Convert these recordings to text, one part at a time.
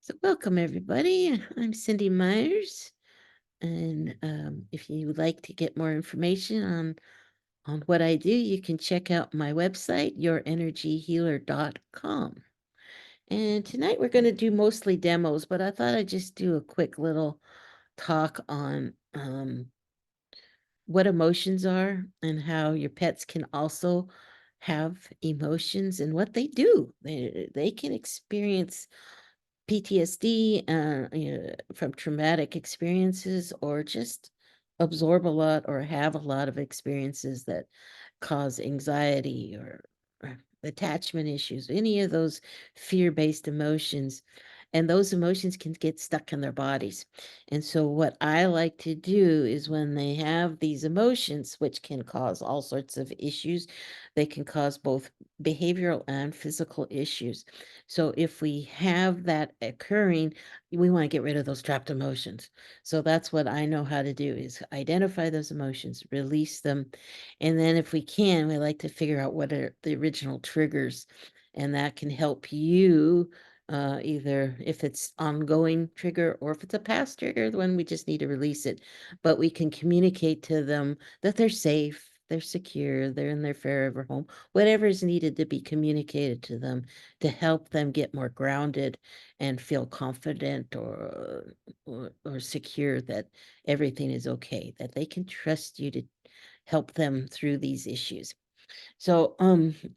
So welcome everybody. I'm Cindy Myers, and if you would like to get more information on what I do, you can check out my website, yourenergyhealer.com. And tonight we're going to do mostly demos, but I thought I'd just do a quick little talk on what emotions are and how your pets can also have emotions and what they do. They can experience PTSD from traumatic experiences, or just absorb a lot or have a lot of experiences that cause anxiety or attachment issues, any of those fear-based emotions. And those emotions can get stuck in their bodies. And so, what I like to do is when they have these emotions, which can cause all sorts of issues, they can cause both behavioral and physical issues. So if we have that occurring, we want to get rid of those trapped emotions. So that's what I know how to do, is identify those emotions, release them. And then if we can, we like to figure out what are the original triggers. And that can help you, either if it's ongoing trigger or if it's a past trigger, when we just need to release it. But we can communicate to them that they're safe, they're secure, they're in their forever home, whatever is needed to be communicated to them to help them get more grounded and feel confident or secure that everything is okay, that they can trust you to help them through these issues. So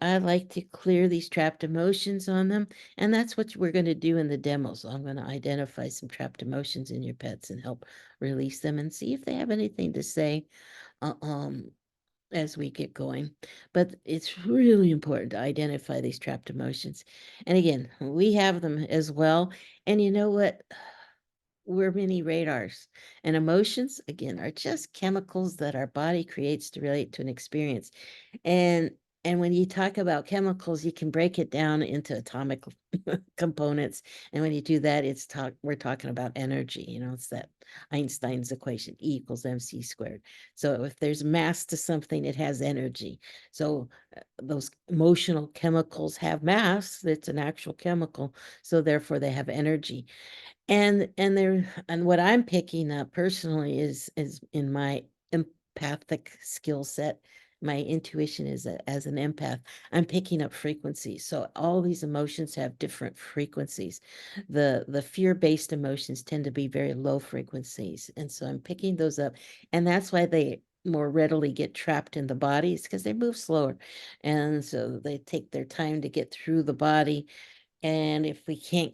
I like to clear these trapped emotions on them, and that's what we're going to do in the demo. So I'm going to identify some trapped emotions in your pets and help release them and see if they have anything to say. Uh, um as we get going. But it's really important to identify these trapped emotions. And again, we have them as well. And you know what? We're mini radars. And emotions, again, are just chemicals that our body creates to relate to an experience. And and when you talk about chemicals, you can break it down into atomic components. And when you do that, we're talking about energy. It's that Einstein's equation, E equals mc squared. So if there's mass to something, it has energy. So those emotional chemicals have mass. It's an actual chemical. So therefore they have energy. And what I'm picking up personally is in my empathic skill set. My intuition is as an empath, I'm picking up frequencies. So all these emotions have different frequencies. The fear-based emotions tend to be very low frequencies, and so I'm picking those up, and that's why they more readily get trapped in the body, is because they move slower, and so they take their time to get through the body. And if we can't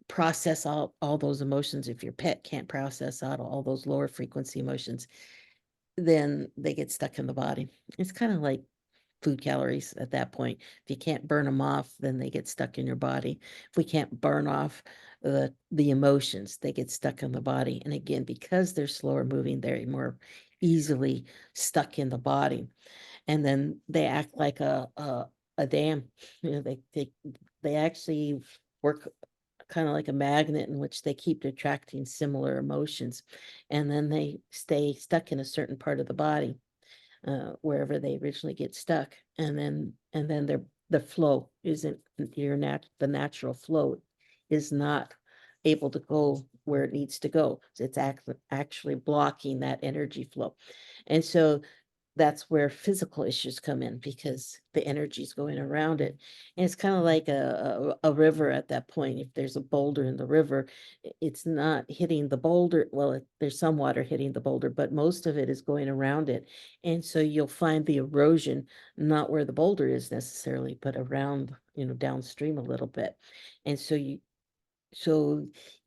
process all those emotions, if your pet can't process out all those lower frequency emotions, then they get stuck in the body. It's kind of like food calories at that point. If you can't burn them off, then they get stuck in your body. If we can't burn off the emotions, they get stuck in the body. And again, because they're slower moving, they're more easily stuck in the body. And then they act like a dam. They actually work kind of like a magnet, in which they keep attracting similar emotions, and then they stay stuck in a certain part of the body, wherever they originally get stuck, and then the flow isn't the natural flow is not able to go where it needs to go. So it's actually blocking that energy flow. And so that's where physical issues come in, because the energy is going around it. And it's kind of like a river at that point. If there's a boulder in the river, it's not hitting the boulder. Well, there's some water hitting the boulder, but most of it is going around it. And so you'll find the erosion not where the boulder is necessarily, but around, downstream a little bit. And so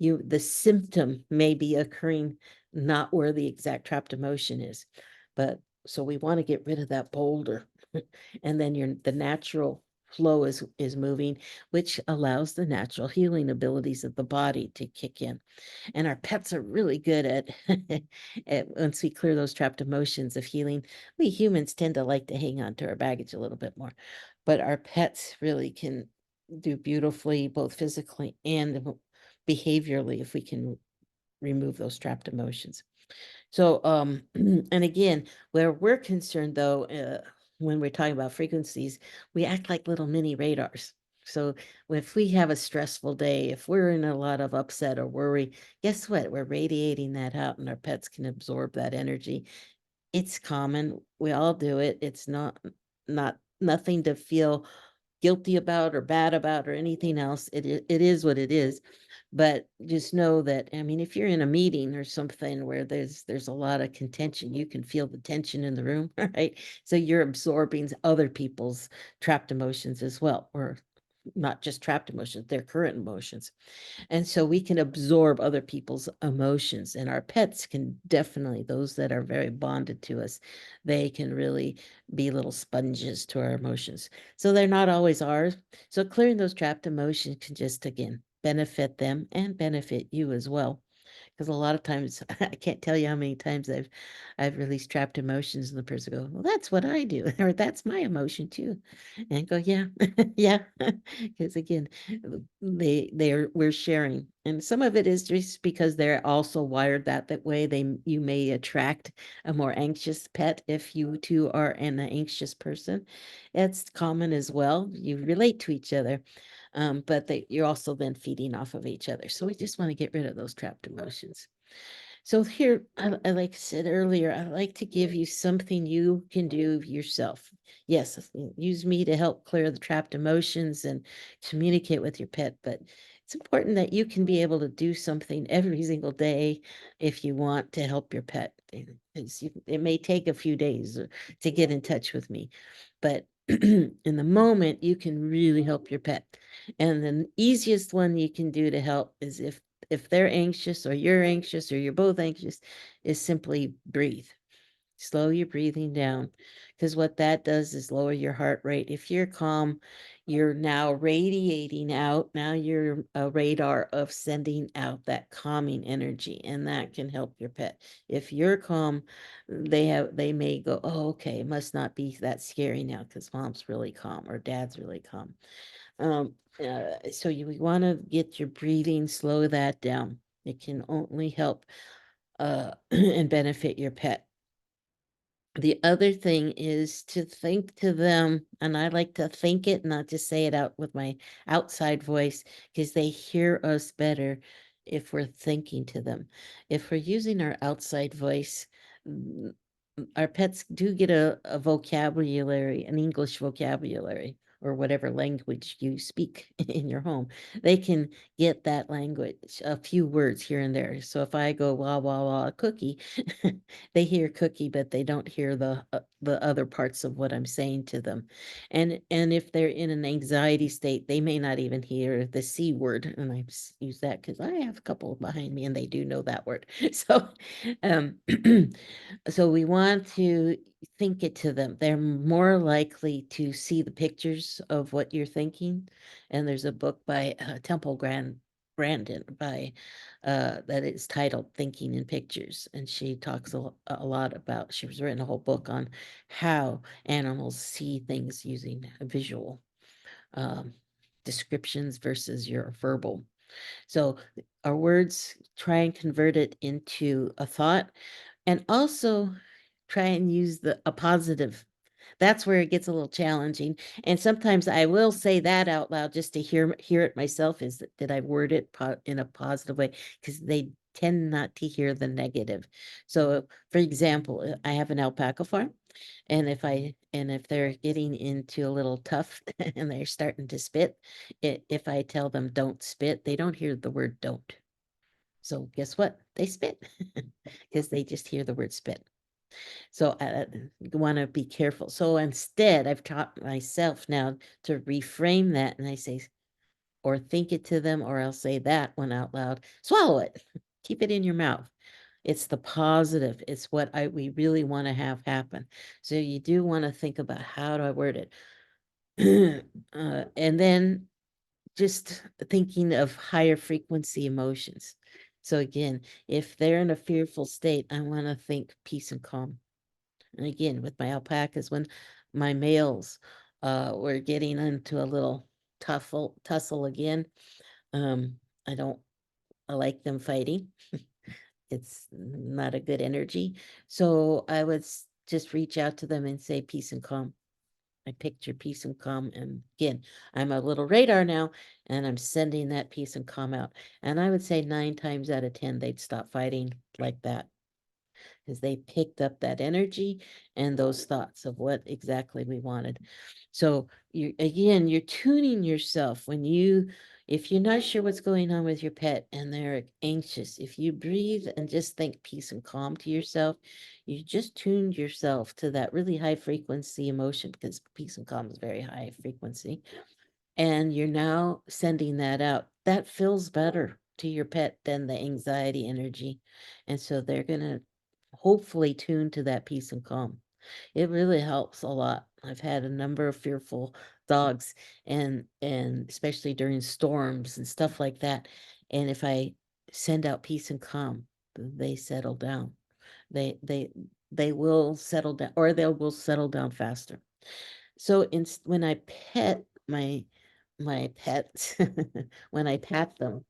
the symptom may be occurring not where the exact trapped emotion is. But so we want to get rid of that boulder. And then the natural flow is moving, which allows the natural healing abilities of the body to kick in. And our pets are really good at once we clear those trapped emotions of healing. We humans tend to like to hang on to our baggage a little bit more, but our pets really can do beautifully, both physically and behaviorally, if we can remove those trapped emotions. So, and again, where we're concerned though, when we're talking about frequencies, we act like little mini radars. So if we have a stressful day, if we're in a lot of upset or worry, guess what? We're radiating that out and our pets can absorb that energy. It's common. We all do it. It's not nothing to feel guilty about or bad about or anything else. It is what it is. But just know that, I mean, if you're in a meeting or something where there's a lot of contention, you can feel the tension in the room, right? So you're absorbing other people's trapped emotions as well, or not just trapped emotions, their current emotions. And so we can absorb other people's emotions, and our pets can definitely, those that are very bonded to us, they can really be little sponges to our emotions. So they're not always ours. So clearing those trapped emotions can just, again, benefit them and benefit you as well. Because a lot of times, I can't tell you how many times I've released trapped emotions, and the person go, "Well, that's what I do," or "That's my emotion too," and go, "Yeah, yeah," because again, we're sharing, and some of it is just because they're also wired that way. You may attract a more anxious pet if you too are an anxious person. It's common as well. You relate to each other, but you're also then feeding off of each other. So we just want to get rid of those trapped emotions. So here, like I said earlier, I like to give you something you can do yourself. Yes, use me to help clear the trapped emotions and communicate with your pet, but it's important that you can be able to do something every single day if you want to help your pet. It may take a few days to get in touch with me, but in the moment, you can really help your pet. And the easiest one you can do to help is if they're anxious or you're both anxious, is simply breathe. Slow your breathing down, because what that does is lower your heart rate. If you're calm, you're now radiating out. Now you're a radar of sending out that calming energy, and that can help your pet. If you're calm, they may go, "Oh, okay, it must not be that scary now because mom's really calm or dad's really calm." So you want to get your breathing, slow that down. It can only help and benefit your pet. The other thing is to think to them, and I like to think it, not just say it out with my outside voice, because they hear us better if we're thinking to them. If we're using our outside voice, mm, our pets do get a vocabulary, an English vocabulary, or whatever language you speak in your home. They can get that language, a few words here and there. So if I go wah wah wah cookie, they hear cookie, but they don't hear the other parts of what I'm saying to them. And if they're in an anxiety state, they may not even hear the C word. And I use that because I have a couple behind me and they do know that word. So um so we want to think it to them. They're more likely to see the pictures of what you're thinking. And there's a book by Temple Grandin by that is titled Thinking in Pictures. And she talks a lot about, she's written a whole book on how animals see things using visual um, descriptions versus your verbal. So our words, try and convert it into a thought, and also try and use a positive. That's where it gets a little challenging. And sometimes I will say that out loud just to hear it myself. Is that did I word it in a positive way? Because they tend not to hear the negative. So, for example, I have an alpaca farm, and if they're getting into a little tough and they're starting to spit, if I tell them don't spit, they don't hear the word don't. So guess what? They spit because they just hear the word spit. So you want to be careful. So instead, I've taught myself now to reframe that, and I say, or think it to them, or I'll say that one out loud. Swallow it. Keep it in your mouth. It's the positive. It's what we really want to have happen. So you do want to think about, how do I word it? And then just thinking of higher frequency emotions. So again, if they're in a fearful state, I want to think peace and calm. And again, with my alpacas, when my males were getting into a little tussle again, um, I don't I like them fighting. It's not a good energy. So I would just reach out to them and say peace and calm. I picked your peace and calm, and again, I'm a little radar now, and I'm sending that peace and calm out. And I would say 9 times out of 10, they'd stop fighting like that because they picked up that energy and those thoughts of what exactly we wanted. So you again, you're tuning yourself when if you're not sure what's going on with your pet and they're anxious, if you breathe and just think peace and calm to yourself, you just tuned yourself to that really high frequency emotion because peace and calm is very high frequency. And you're now sending that out. That feels better to your pet than the anxiety energy. And so they're going to hopefully tune to that peace and calm. It really helps a lot. I've had a number of fearful dogs and especially during storms and stuff like that. And if I send out peace and calm, they settle down. They they they will settle down or they will settle down faster. So when I pet my pets, when I pat them,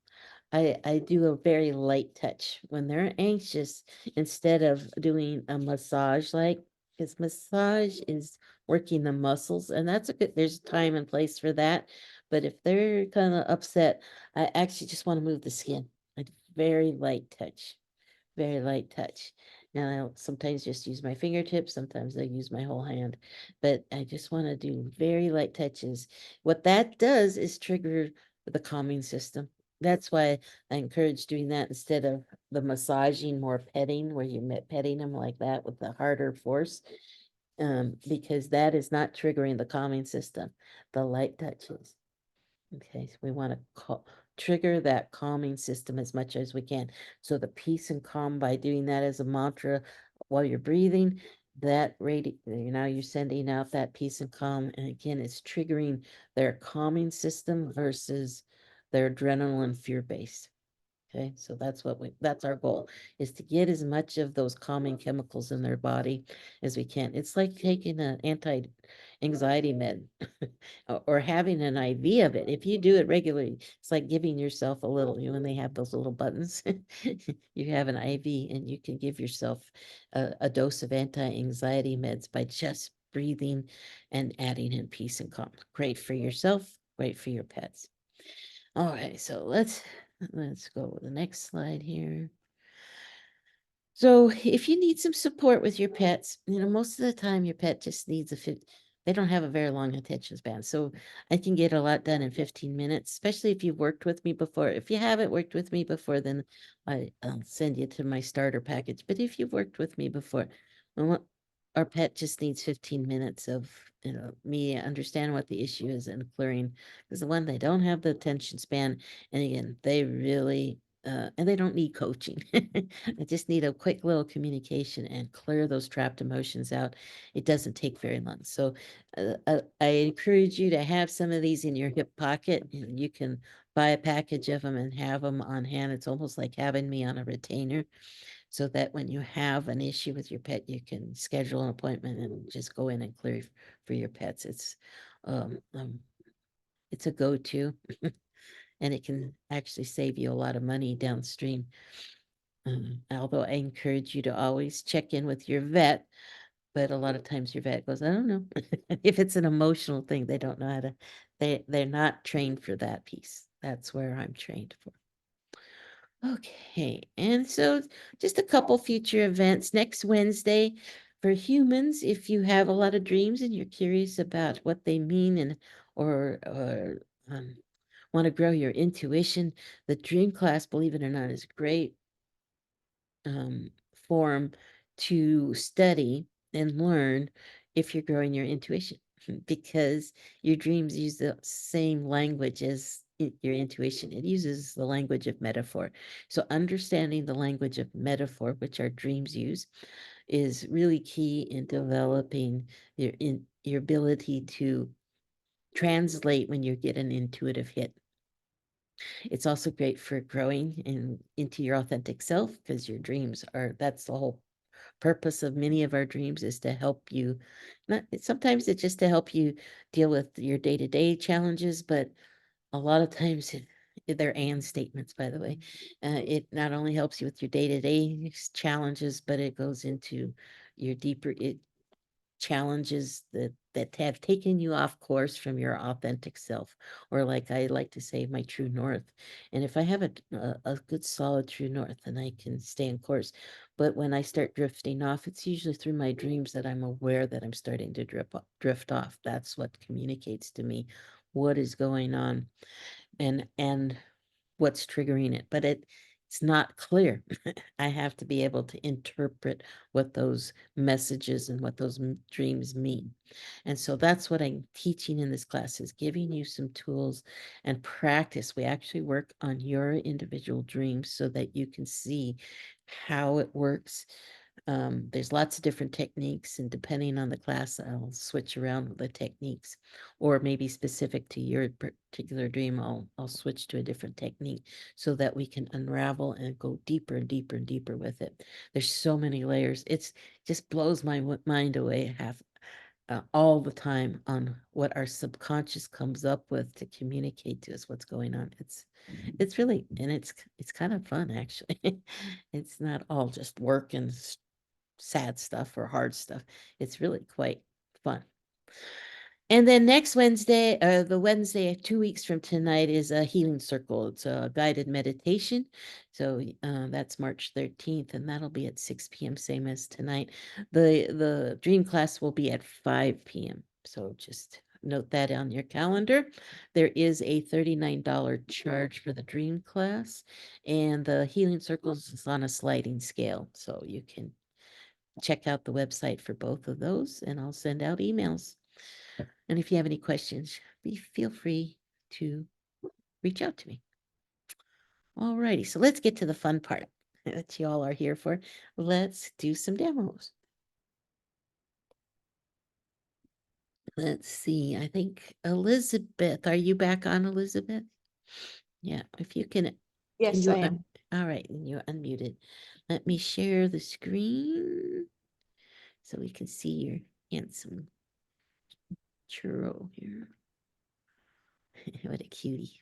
I do a very light touch. When they're anxious, instead of doing a massage, like, because massage is working the muscles, and that's a good, there's a time and place for that. But if they're kind of upset, I actually just want to move the skin. A very light touch, very light touch. Now I'll sometimes just use my fingertips, sometimes I use my whole hand, but I just want to do very light touches. What that does is trigger the calming system. That's why I encourage doing that instead of the massaging, more petting, where you petting them like that with the harder force, because that is not triggering the calming system. The light touches. Okay, so we want to trigger that calming system as much as we can. So the peace and calm, by doing that as a mantra while you're breathing, now you're sending out that peace and calm. And again, it's triggering their calming system versus their adrenaline fear based. Okay, so that's our goal, is to get as much of those calming chemicals in their body as we can. It's like taking an anti-anxiety med or having an IV of it. If you do it regularly, it's like giving yourself a little, when they have those little buttons, you have an IV and you can give yourself a dose of anti-anxiety meds by just breathing and adding in peace and calm. Great for yourself, great for your pets. All right, so let's go with the next slide here. So if you need some support with your pets, most of the time your pet just needs they don't have a very long attention span. So I can get a lot done in 15 minutes, especially if you've worked with me before. If you haven't worked with me before, then I'll send you to my starter package. But if you've worked with me before, well, our pet just needs 15 minutes of me understand what the issue is and clearing, because the one, they don't have the attention span, and again, they really and they don't need coaching. I just need a quick little communication and clear those trapped emotions out. It doesn't take very long. So I encourage you to have some of these in your hip pocket. And you can buy a package of them and have them on hand. It's almost like having me on a retainer, so that when you have an issue with your pet, you can schedule an appointment and just go in and clear for your pets. Um, um, it's a go-to. And it can actually save you a lot of money downstream. Although I encourage you to always check in with your vet, but a lot of times your vet goes, I don't know. If it's an emotional thing, they don't know how to, they're not trained for that piece. That's where I'm trained for. Okay, and so just a couple future events. Next Wednesday, for humans, if you have a lot of dreams and you're curious about what they mean, and or want to grow your intuition, the dream class, believe it or not, is great um, form to study and learn if you're growing your intuition, because your dreams use the same language as your intuition. It uses the language of metaphor. So understanding the language of metaphor, which our dreams use, is really key in developing your ability to translate when you get an intuitive hit. It's also great for growing into your authentic self, because your dreams that's the whole purpose of many of our dreams, is to help you. Not sometimes it's just to help you deal with your day-to-day challenges, but a lot of times they're and statements, by the way. It not only helps you with your day-to-day challenges, but it goes into your deeper challenges that have taken you off course from your authentic self, or like I like to say, my true north. And if I have a good solid true north, then I can stay in course. But when I start drifting off, it's usually through my dreams that I'm aware that I'm starting to drift off. That's what communicates to me what is going on and what's triggering it. But it's not clear. I have to be able to interpret what those messages and what those dreams mean. And so that's what I'm teaching in this class, is giving you some tools and practice. We actually work on your individual dreams so that you can see how it works. There's lots of different techniques, and depending on the class, I'll switch around with the techniques, or maybe specific to your particular dream, I'll switch to a different technique so that we can unravel and go deeper and deeper and deeper with it. There's so many layers. It's just blows my mind away all the time on what our subconscious comes up with to communicate to us what's going on. It's really, and it's kind of fun actually. It's not all just work and sad stuff or hard stuff. It's really quite fun. And then next Wednesday, the Wednesday 2 weeks from tonight, is a healing circle. It's a guided meditation. So that's March 13th, and that'll be at 6 p.m., same as tonight. The dream class will be at 5 p.m. So just note that on your calendar. There is a $39 charge for the dream class, and the healing circles is on a sliding scale. So you can check out the website for both of those, and I'll send out emails. And if you have any questions, feel free to reach out to me. All righty, so let's get to the fun part that you all are here for. Let's do some demos. Let's see, I think Elizabeth, are you back on, Elizabeth? Yeah, if you can. Yes, I am. All right, and you're unmuted. Let me share the screen so we can see your handsome churro here. What a cutie.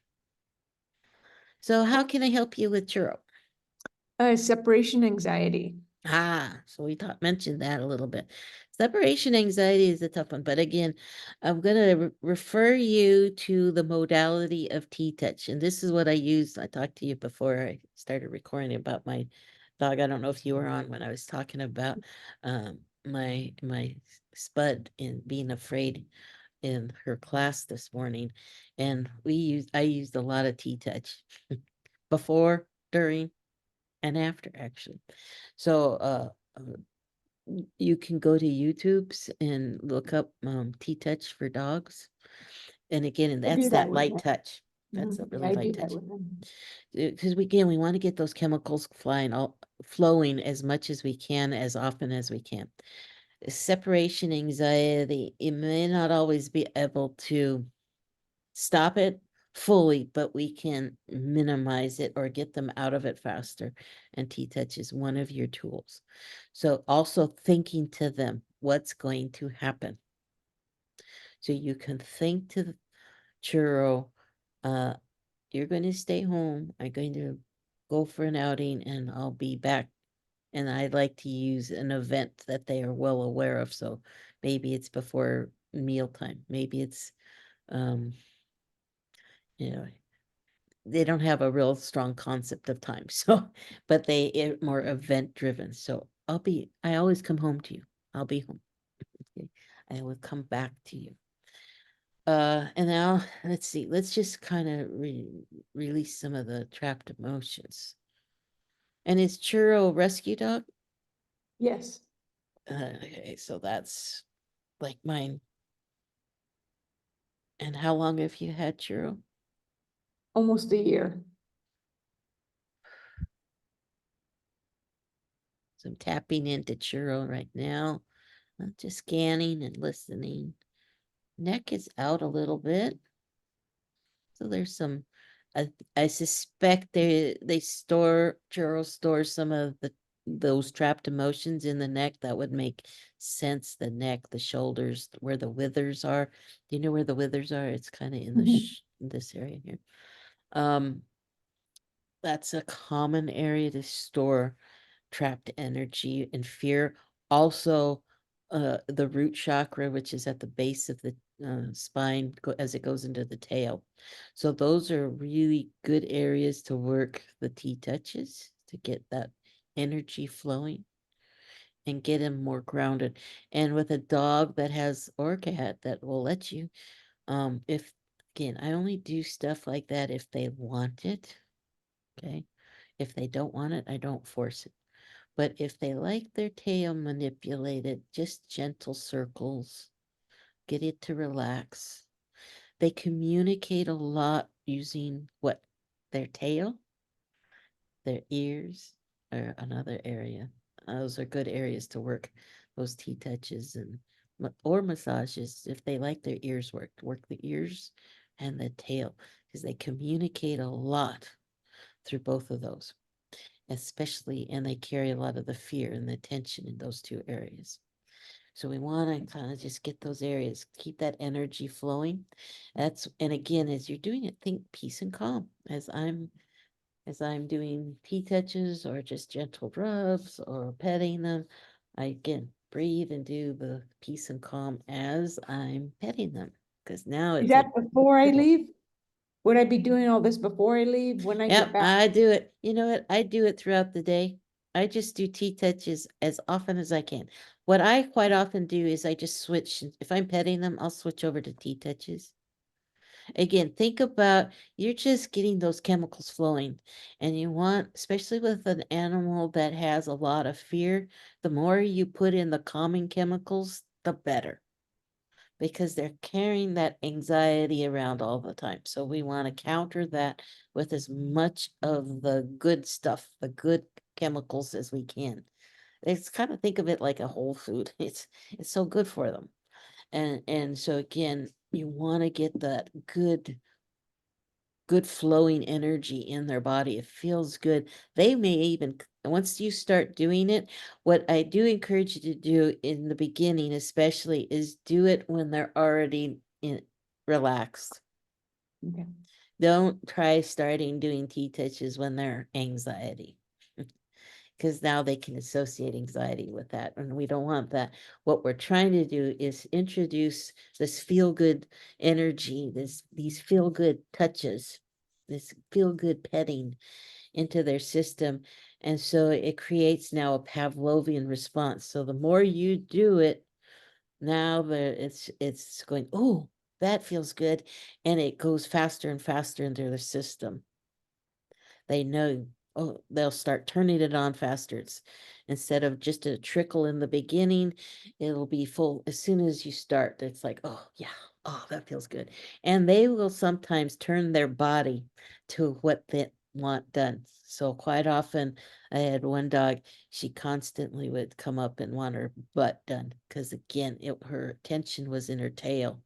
So how can I help you with churro? Separation anxiety. So we mentioned that a little bit. Separation anxiety is a tough one, but again, I'm going to refer you to the modality of T-touch. And this is what I used. I talked to you before I started recording about my dog. I don't know if you were on when I was talking about my Spud and being afraid in her class this morning. And I used a lot of T-touch before, during, and after, actually. So you can go to YouTube's and look up T-touch for dogs. And again, and I do that's that that with light them. touch. That's a Yeah, really I do light that touch. with them. Because we want to get those chemicals flowing as much as we can, as often as we can. Separation anxiety, it may not always be able to stop it fully, but we can minimize it or get them out of it faster. And T-touch is one of your tools. So also thinking to them, what's going to happen? So you can think to the churro, you're going to stay home. I'm going to go for an outing and I'll be back. And I like to use an event that they are well aware of. So maybe it's before mealtime. Maybe it's, you know, they don't have a real strong concept of time. So, but they are more event driven. So I always come home to you. I'll be home. Okay. I will come back to you. And now let's see, let's just kind of release some of the trapped emotions. And is Churro a rescue dog? Yes, Okay, so that's like mine. And how long have you had Churro? almost a year. So I'm tapping into Churro right now. I'm just scanning and listening. Neck is out a little bit. So there's some, I suspect they store, Churro stores some of those trapped emotions in the neck. That would make sense. The neck, the shoulders, where the withers are. Do you know where the withers are? It's kind of in this area here. That's a common area to store trapped energy and fear. Also, the root chakra, which is at the base of the spine as it goes into the tail. So those are really good areas to work the T-touches to get that energy flowing and get him more grounded. And with a dog that has, or a cat that will let you, if again, I only do stuff like that if they want it. Okay. If they don't want it, I don't force it. But if they like their tail manipulated, just gentle circles, get it to relax. They communicate a lot using what? Their tail, their ears, or another area. Those are good areas to work those T-touches and or massages if they like their ears worked. Work the ears and the tail because they communicate a lot through both of those, especially, and they carry a lot of the fear and the tension in those two areas. So we want to kind of just get those areas, keep that energy flowing. And again, as you're doing it, think peace and calm. As I'm doing T-touches or just gentle rubs or petting them, I again breathe and do the peace and calm as I'm petting them. Because now Is it's like, that before I cool. leave? Would I be doing all this before I leave, when I get Yep, back? I do it. You know what? I do it throughout the day. I just do T-touches as often as I can. What I quite often do is I just switch. If I'm petting them, I'll switch over to T-touches. Again, think about you're just getting those chemicals flowing, and you want, especially with an animal that has a lot of fear, the more you put in the calming chemicals, the better, because they're carrying that anxiety around all the time. So we want to counter that with as much of the good stuff, the good chemicals as we can. It's kind of think of it like a whole food. It's so good for them. And so again, you want to get that good flowing energy in their body. It feels good. They may even, once you start doing it, what I do encourage you to do in the beginning, especially, is do it when they're already relaxed. Okay. Don't try starting doing T-touches when they're anxiety. Because now they can associate anxiety with that, and we don't want that. What we're trying to do is introduce this feel-good energy, these feel-good touches, this feel-good petting into their system. And so it creates now a Pavlovian response. So the more you do it, now it's going, oh, that feels good. And it goes faster and faster into their system. They know, oh, they'll start turning it on faster. It's instead of just a trickle in the beginning, it'll be full as soon as you start. It's like, oh yeah, oh, that feels good. And they will sometimes turn their body to what they want done. So quite often I had one dog, she constantly would come up and want her butt done because again, her attention was in her tail,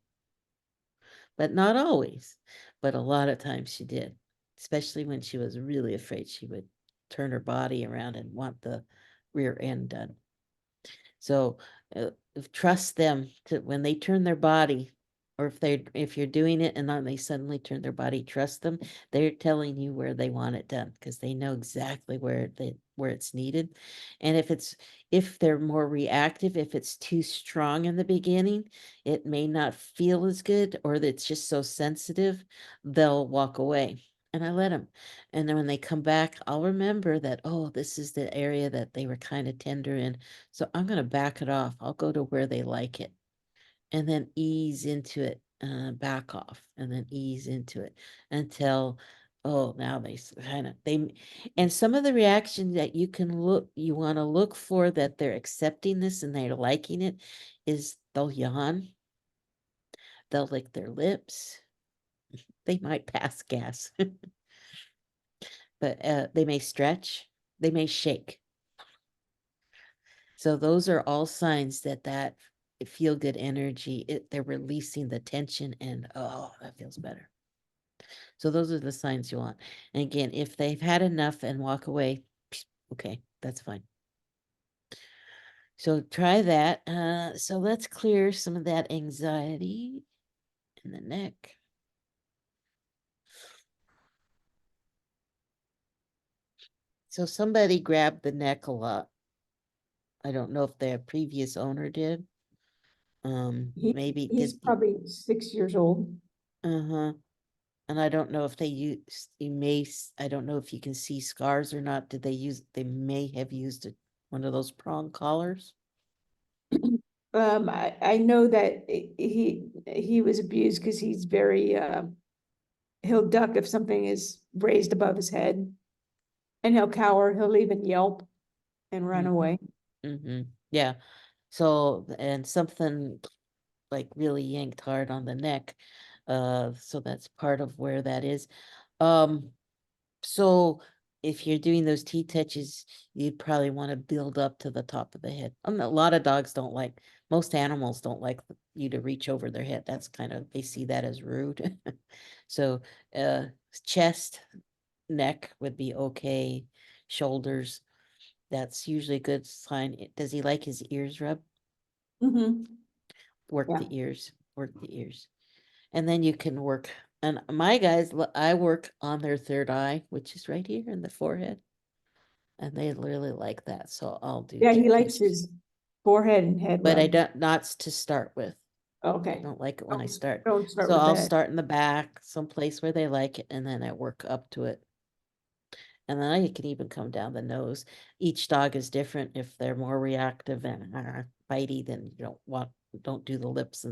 but not always. But a lot of times she did, especially when she was really afraid. She would turn her body around and want the rear end done. So trust them to when they turn their body, or if you're doing it and then they suddenly turn their body, trust them. They're telling you where they want it done because they know exactly where it's needed. And if they're more reactive, if it's too strong in the beginning, it may not feel as good, or that it's just so sensitive, they'll walk away. And I let them. And then when they come back, I'll remember that, oh, this is the area that they were kind of tender in. So I'm going to back it off. I'll go to where they like it and then ease into it, back off and then ease into it until, oh, now they kind of, and some of the reactions that you want to look for that they're accepting this and they're liking it is they'll yawn, they'll lick their lips, they might pass gas, but they may stretch, they may shake. So those are all signs that feel good energy, they're releasing the tension and oh, that feels better. So those are the signs you want. And again, if they've had enough and walk away, okay, that's fine. So try that. So let's clear some of that anxiety in the neck. So somebody grabbed the neck a lot. I don't know if their previous owner did. He, Maybe he's did, probably 6 years old. uh-huh. And I don't know if they use, I don't know if you can see scars or not. Did they use, they may have used one of those prong collars? I know that he was abused because he's very, he'll duck if something is raised above his head. And he'll cower, he'll even yelp and run away. Mm-hmm. Yeah. So, and something like really yanked hard on the neck. So that's part of where that is. Um, so if you're doing those T-touches, you'd probably want to build up to the top of the head. A lot of dogs don't like, most animals don't like you to reach over their head. That's kind of, they see that as rude. So, uh, chest, neck would be okay. Shoulders, that's usually a good sign. Does he like his ears rubbed? Mhm. Work Yeah. the ears, work the ears. And then you can work, and my guys, I work on their third eye, which is right here in the forehead. And they really like that, so I'll do Yeah, two he likes touches. his forehead and head But I rub. don't, not to start with. I Okay. don't like it when I start. Don't start So with I'll that. start in the back, someplace where they like it, and then I work up to it. And then I can even come down the nose. Each dog is different. If they're more reactive and bitey, then you don't do the lips.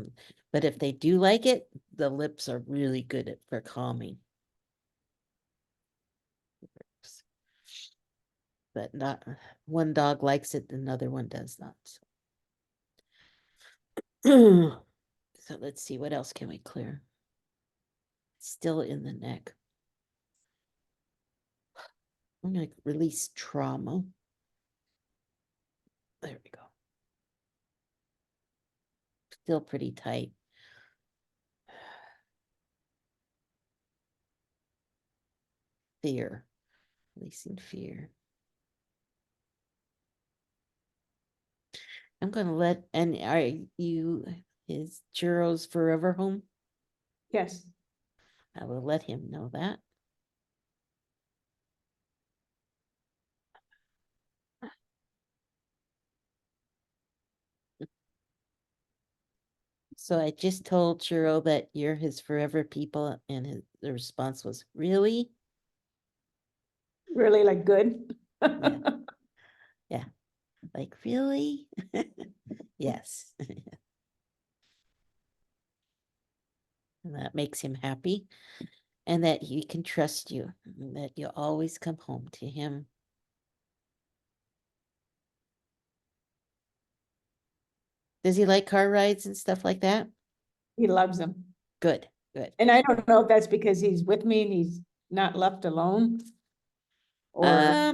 But if they do like it, the lips are really good for calming. But not, one dog likes it, another one does not. So let's see, what else can we clear? Still in the neck. I'm gonna release trauma. There we go. Still pretty tight. Fear. Releasing fear. I'm gonna let, and are you, is Churros forever home? Yes. I will let him know that. So I just told Churro that you're his forever people, and the response was, really? Really like good. Yeah. Yeah. Like, really? Yes. And that makes him happy. And that he can trust you, and that you always come home to him. Does he like car rides and stuff like that? He loves them. Good, good. And I don't know if that's because he's with me and he's not left alone. Or A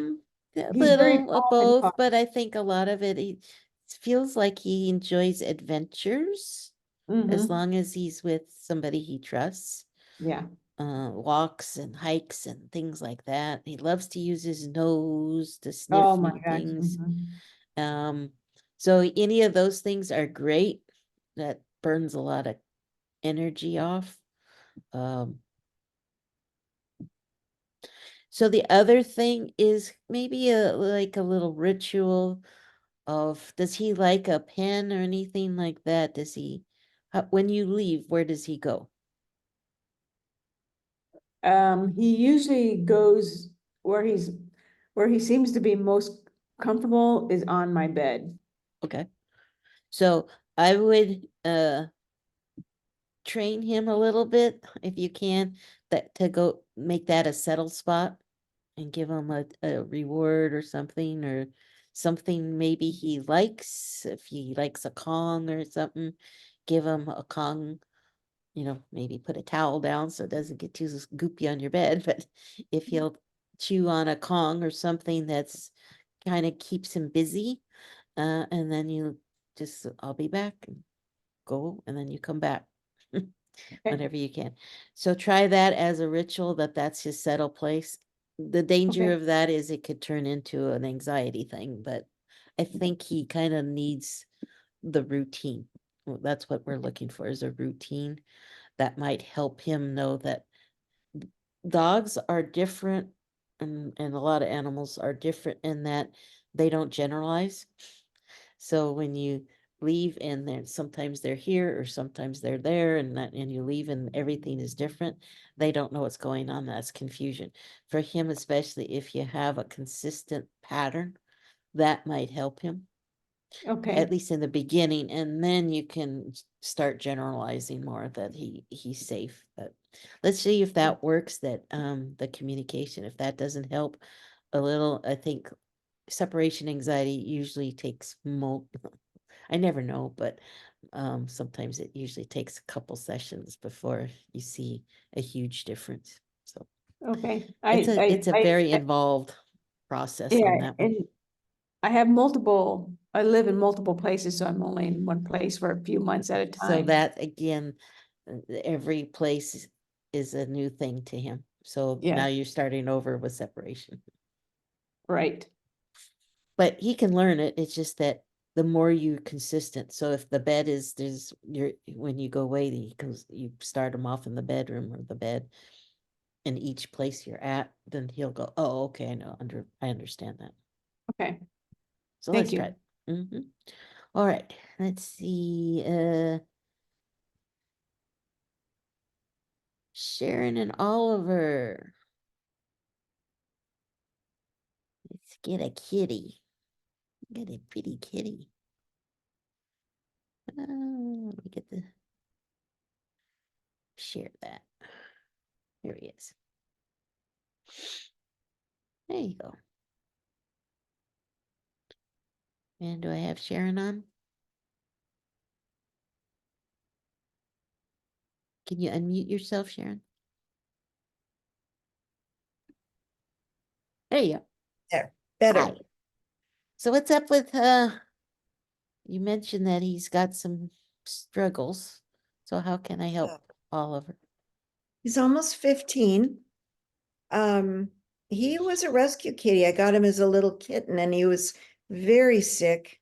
he's very little of calm and both, calm. but I think a lot of it, he feels like he enjoys adventures as Mhm. long as he's with somebody he trusts. Yeah. Walks and hikes and things like that. He loves to use his nose to Oh sniff my new gosh. things. Mhm. So any of those things are great. That burns a lot of energy off. Um, so the other thing is maybe like a little ritual of, does he like a pen or anything like that? Does he, when you leave, where does he go? He usually goes where he seems to be most comfortable is on my bed. Okay. So I would train him a little bit if you can, that to go make that a settle spot and give him a reward or something maybe he likes. If he likes a Kong or something, give him a Kong, maybe put a towel down so it doesn't get too goopy on your bed. But if he'll chew on a Kong or something that's kind of keeps him busy, and then you just, I'll be back, and go, and then you come back. Whenever you can. So try that as a ritual, that's his settle place. The danger Okay. of that is it could turn into an anxiety thing, but I think he kind of needs the routine. Well, that's what we're looking for, is a routine that might help him know that dogs are different, and a lot of animals are different in that they don't generalize. So when you leave and then sometimes they're here or sometimes they're there and you leave and everything is different, they don't know what's going on. That's confusion. For him, especially if you have a consistent pattern, that might help him, Okay, at least in the beginning, and then you can start generalizing more that he's safe. But let's see if that works, that the communication, if that doesn't help a little, I think separation anxiety usually takes I never know, but sometimes it usually takes a couple sessions before you see a huge difference. So okay. it's a very involved process on Yeah, that one. and I live in multiple places, so I'm only in one place for a few months at a So time. that again, every place is a new thing to him. So Yeah, now you're starting over with separation. right. But he can learn it. It's just that the more you consistent. So if the bed is when you go away, you start him off in the bedroom or the bed in each place you're at, then he'll go, oh, okay, I understand that. Okay, So thank let's try you. it. All right, let's see. Sharon and Oliver. Let's get a kitty. Get a pretty kitty. Let me get the share that. Here he is. There you go. And do I have Sharon on? Can you unmute yourself, Sharon? There you go. There, better. Hi. So what's up with you mentioned that he's got some struggles. So how can I help Oliver? He's almost 15. He was a rescue kitty. I got him as a little kitten and he was very sick.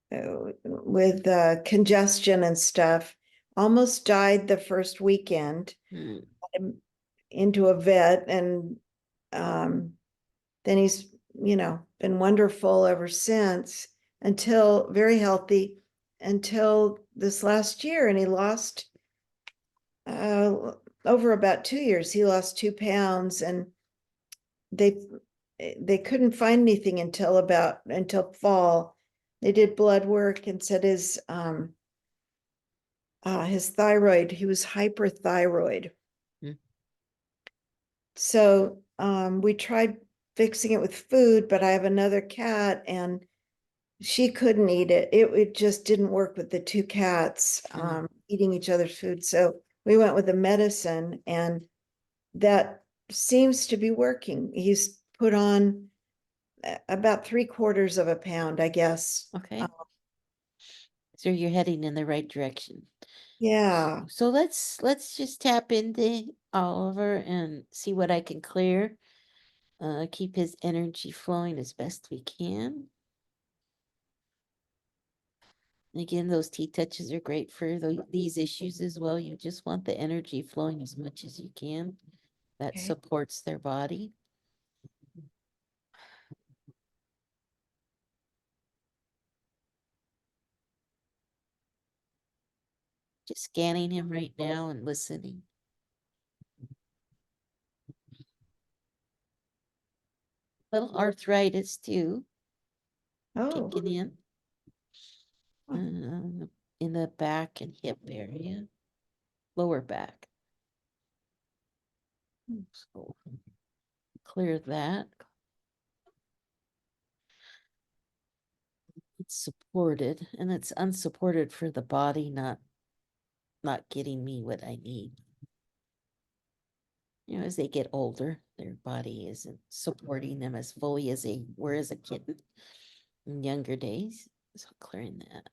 With congestion and stuff. Almost died the first weekend. Hmm. Got him into a vet and then he's, been wonderful ever since, until very healthy until this last year. And he lost over about 2 years, he lost 2 pounds, and they couldn't find anything until fall. They did blood work and said his thyroid, he was hyperthyroid. Mm. So we tried fixing it with food, but I have another cat and she couldn't eat it. It just didn't work with the two cats eating each other's food. So we went with a medicine, and that seems to be working. He's put on about 3/4 of a pound, I guess. Okay. So you're heading in the right direction. Yeah. So let's just tap into Oliver and see what I can clear. Keep his energy flowing as best we can. Again, those T-touches are great for these issues as well. You just want the energy flowing as much as you can. That Okay. supports their body. Just scanning him right now and listening. Little arthritis too, Oh, kicking in. In the back and hip area, lower back. So clear that. It's supported, and it's unsupported for the body, not getting me what I need. As they get older, their body isn't supporting them as fully as they were as a kitten in younger days. So clearing that.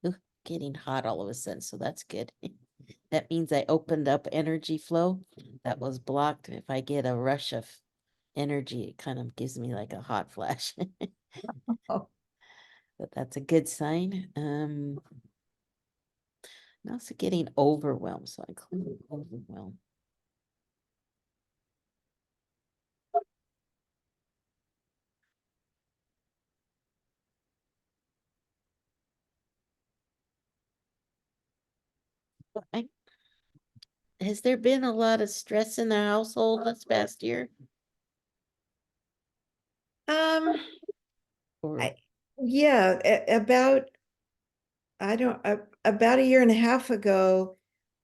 Ooh, getting hot all of a sudden, so that's good. That means I opened up energy flow that was blocked. If I get a rush of energy, it kind of gives me like a hot flash. oh. But that's a good sign. I'm also getting overwhelmed, so I include overwhelm. I, has there been a lot of stress in the household this past year? Um, Or yeah, about, I don't, about a year and a half ago,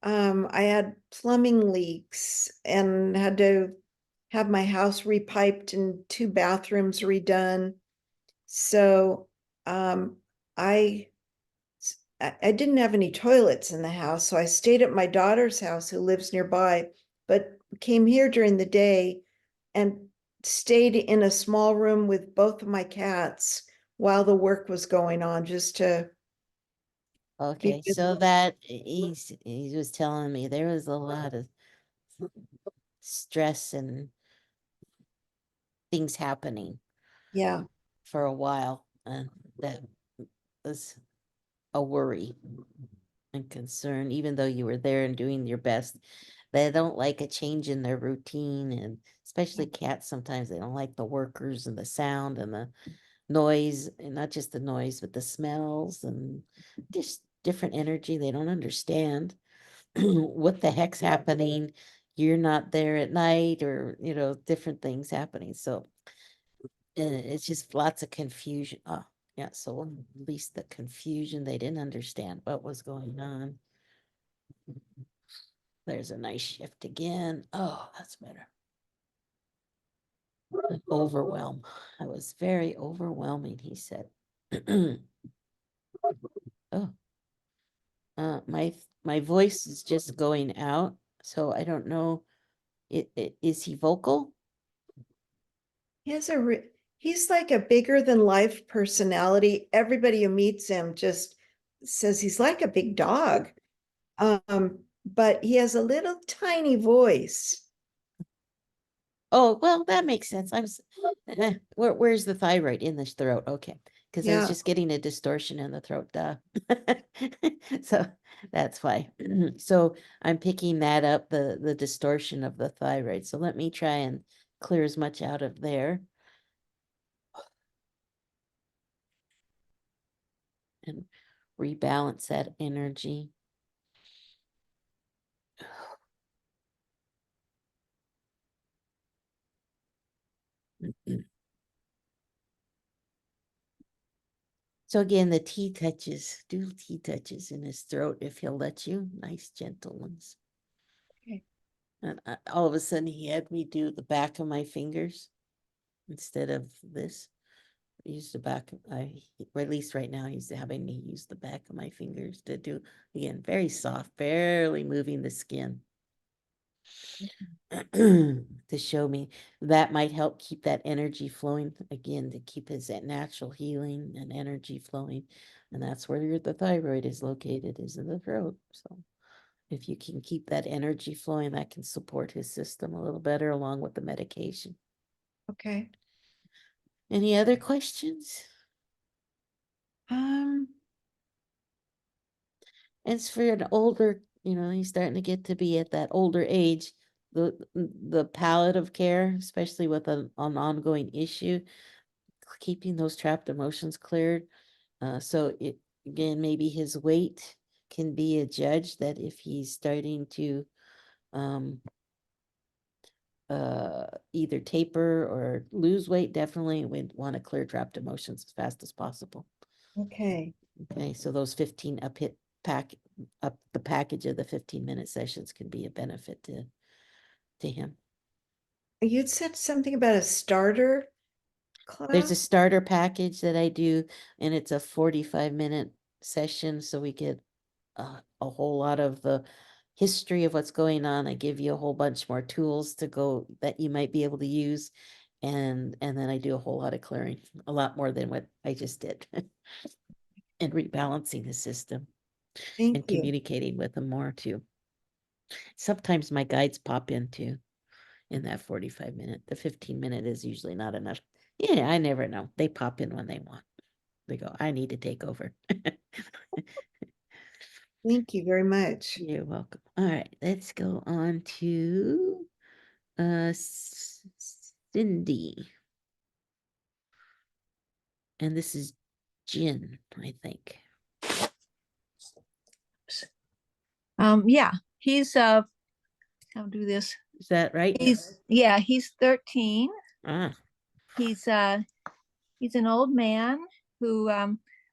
I had plumbing leaks and had to have my house repiped and 2 bathrooms redone. So, I, I didn't have any toilets in the house, so I stayed at my daughter's house who lives nearby, but came here during the day and stayed in a small room with both of my cats while the work was going on, just to be okay, with so them. that he was telling me there was a lot of stress and things happening Yeah, for a while, and that was a worry and concern, even though you were there and doing your best. They don't like a change in their routine, and especially cats, sometimes they don't like the workers and the sound and the noise, and not just the noise, but the smells and just different energy. They don't understand what the heck's happening. You're not there at night, or, different things happening. So it's just lots of confusion. Oh, yeah. So at least the confusion, they didn't understand what was going on. There's a nice shift again. Oh, that's better. Overwhelm. I was very overwhelming, he said. Oh, my voice is just going out, so I don't know. Is he vocal? he has he's like a bigger than life personality. Everybody who meets him just says he's like a big dog. But he has a little tiny voice. Oh, well, that makes sense. Where's the thyroid in the throat? Okay, because I was Yeah, just getting a distortion in the throat, duh. So that's why. So I'm picking that up, the distortion of the thyroid. So let me try and clear as much out of there and rebalance that energy. So again, the tea touches, do tea touches in his throat if he'll let you. Nice, gentle ones. okay. And all of a sudden, he had me do the back of my fingers instead of this. Use the back. Or at least right now, he's having me use the back of my fingers to do, again, very soft, barely moving the skin. To show me that might help keep that energy flowing again, to keep his natural healing and energy flowing. And that's where the thyroid is located, is in the throat. So if you can keep that energy flowing, that can support his system a little better along with the medication. Okay. Any other questions? Um, As for an older, he's starting to get to be at that older age, the palliative care, especially with an ongoing issue, keeping those trapped emotions cleared. So again, maybe his weight can be a judge, that if he's starting to um either taper or lose weight, definitely would want to clear trapped emotions as fast as possible. okay. Okay, so those 15 up the package of the 15-minute sessions can be a benefit to him. You'd said something about a starter There's a class? starter package that I do, and it's a 45-minute session, so we get a whole lot of the history of what's going on. I give you a whole bunch more tools to go that you might be able to use, and then I do a whole lot of clearing, a lot more than what I just did, and rebalancing the system Thank and you. communicating with them more too. Sometimes my guides pop in too in that 45-minute. The 15-minute is usually not enough. Yeah, I never know. They pop in when they want. They go, I need to take over. Thank you very much. You're welcome. All right, let's go on to Cindy. And this is Jin, I think. Yeah, he's I'll do this. Is that right? He's 13. Ah, He's an old man who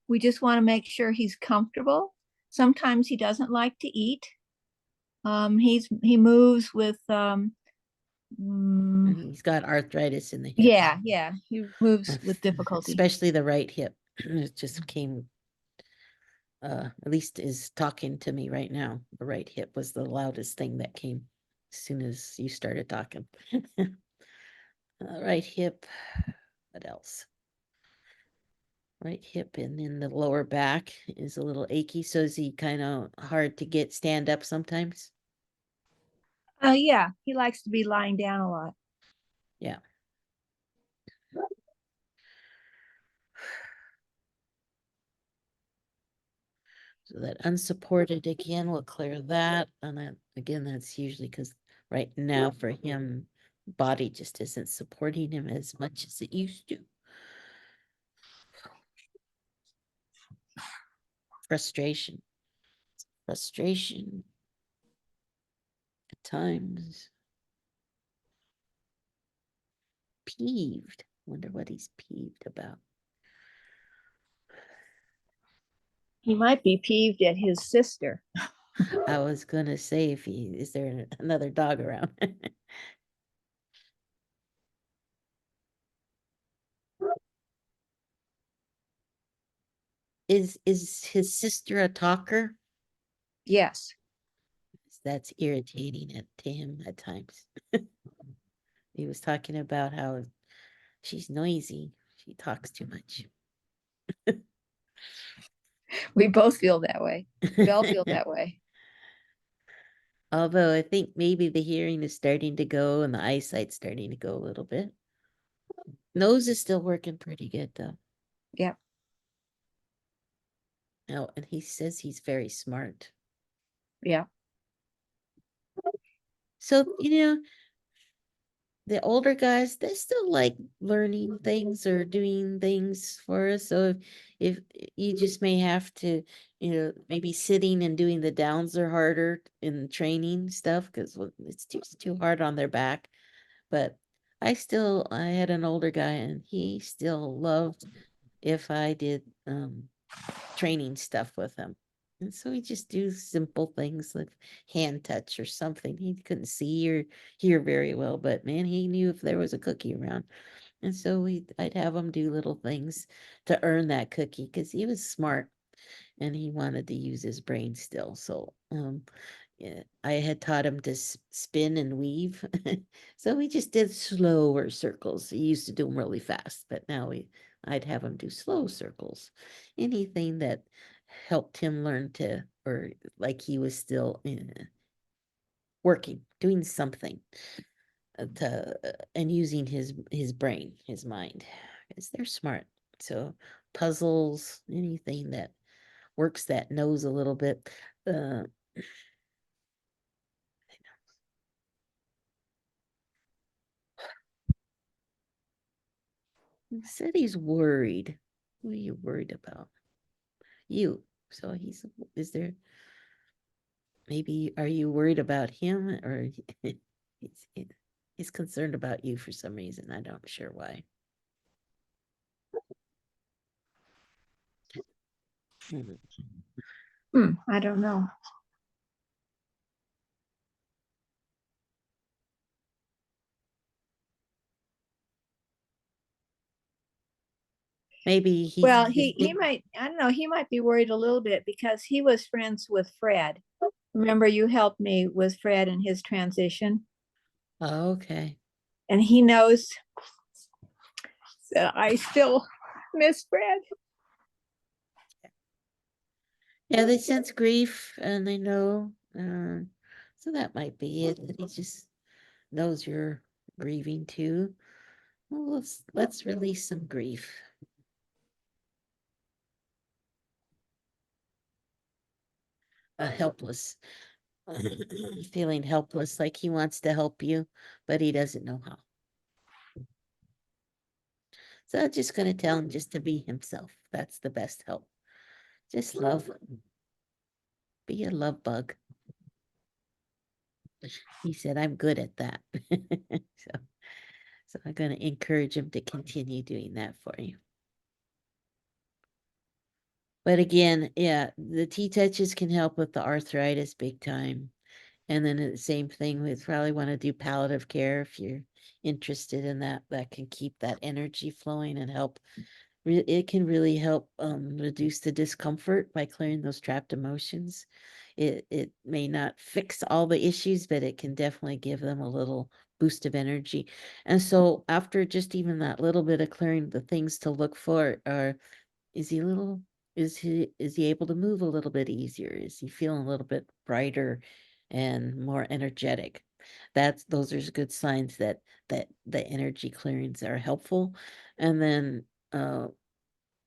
we just want to make sure he's comfortable. Sometimes he doesn't like to eat. He moves with he's got arthritis in the hip. yeah, he moves with difficulty. Especially the right hip. It just came, at least is talking to me right now. The right hip was the loudest thing that came as soon as you started talking. Right hip, what else? Right hip and then the lower back is a little achy. So is he kind of hard to stand up sometimes? Yeah, he likes to be lying down a lot. Yeah. So that unsupported again, we'll clear that. And that again, that's usually because right now for him, body just isn't supporting him as much as it used to. Frustration. Frustration. At times. Peeved. Wonder what he's peeved about. He might be peeved at his sister. I was gonna say if is there another dog around? Is his sister a talker? Yes. That's irritating it to him at times. He was talking about how she's noisy. She talks too much. We both feel that way. We all feel that way. Although I think maybe the hearing is starting to go and the eyesight's starting to go a little bit. Nose is still working pretty good though. Yeah. Oh, and he says he's very smart. Yeah. So, the older guys, they still like learning things or doing things for us. So if you just may have to, maybe sitting and doing the downs are harder in training stuff because it's too hard on their back. But I had an older guy and he still loved if I did training stuff with him. And so we just do simple things like hand touch or something. He couldn't see or hear very well, but man, he knew if there was a cookie around. And so I'd have him do little things to earn that cookie because he was smart and he wanted to use his brain still. So yeah, I had taught him to spin and weave. So we just did slower circles. He used to do them really fast, but now I'd have him do slow circles. Anything that helped him learn to, or like he was still working, doing something and using his brain, his mind, because they're smart. So puzzles, anything that works that nose a little bit. He said he's worried. What are you worried about? You. So is there, maybe, are you worried about him or he's concerned about you for some reason? I don't sure why. I don't know. Maybe Well, he might, I don't know, he might be worried a little bit because he was friends with Fred. Remember, you helped me with Fred and his transition, Oh, okay. and he knows that I still miss Fred. Yeah, they sense grief and they know. So that might be it. That he just knows you're grieving too. Well, let's release some grief. helpless, feeling helpless, like he wants to help you, but he doesn't know how. So I'm just gonna tell him just to be himself. That's the best help. Just love. Be a love bug. He said, I'm good at that. So I'm gonna encourage him to continue doing that for you. But again, yeah, the T-touches can help with the arthritis big time. And then the same thing with probably want to do palliative care if you're interested in that. That can keep that energy flowing and help. It can really help reduce the discomfort by clearing those trapped emotions. It may not fix all the issues, but it can definitely give them a little boost of energy. And so after just even that little bit of clearing, the things to look for are, is he a little, is he able to move a little bit easier? Is he feeling a little bit brighter and more energetic? Those are good signs that the energy clearings are helpful. And then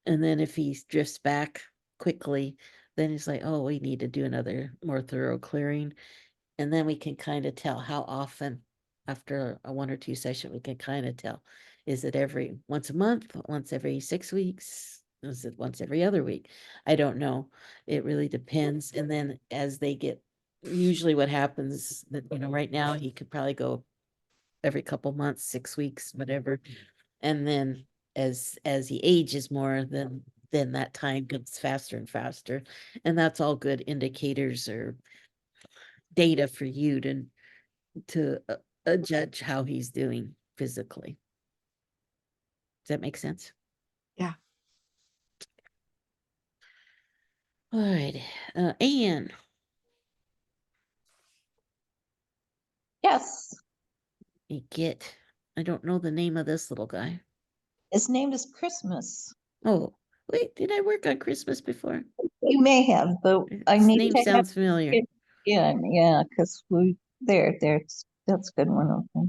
if he drifts back quickly, then it's like, oh, we need to do another more thorough clearing. And then we can kind of tell how often after a 1 or 2 session, we can kind of tell, is it every once a month, once every 6 weeks? Is it once every other week? I don't know. It really depends. And then as they get, usually what happens that, right now he could probably go every couple months, 6 weeks, whatever. And then as he ages more, then that time gets faster and faster. And that's all good indicators or data for you to judge how he's doing physically. Does that make sense? Yeah. All right, Anne, Yes, I don't know the name of this little guy. his name is Christmas. Oh, wait, did I work on Christmas before? You may have, but I His need name to have sounds familiar. it again. Yeah, because that's a good one. Okay.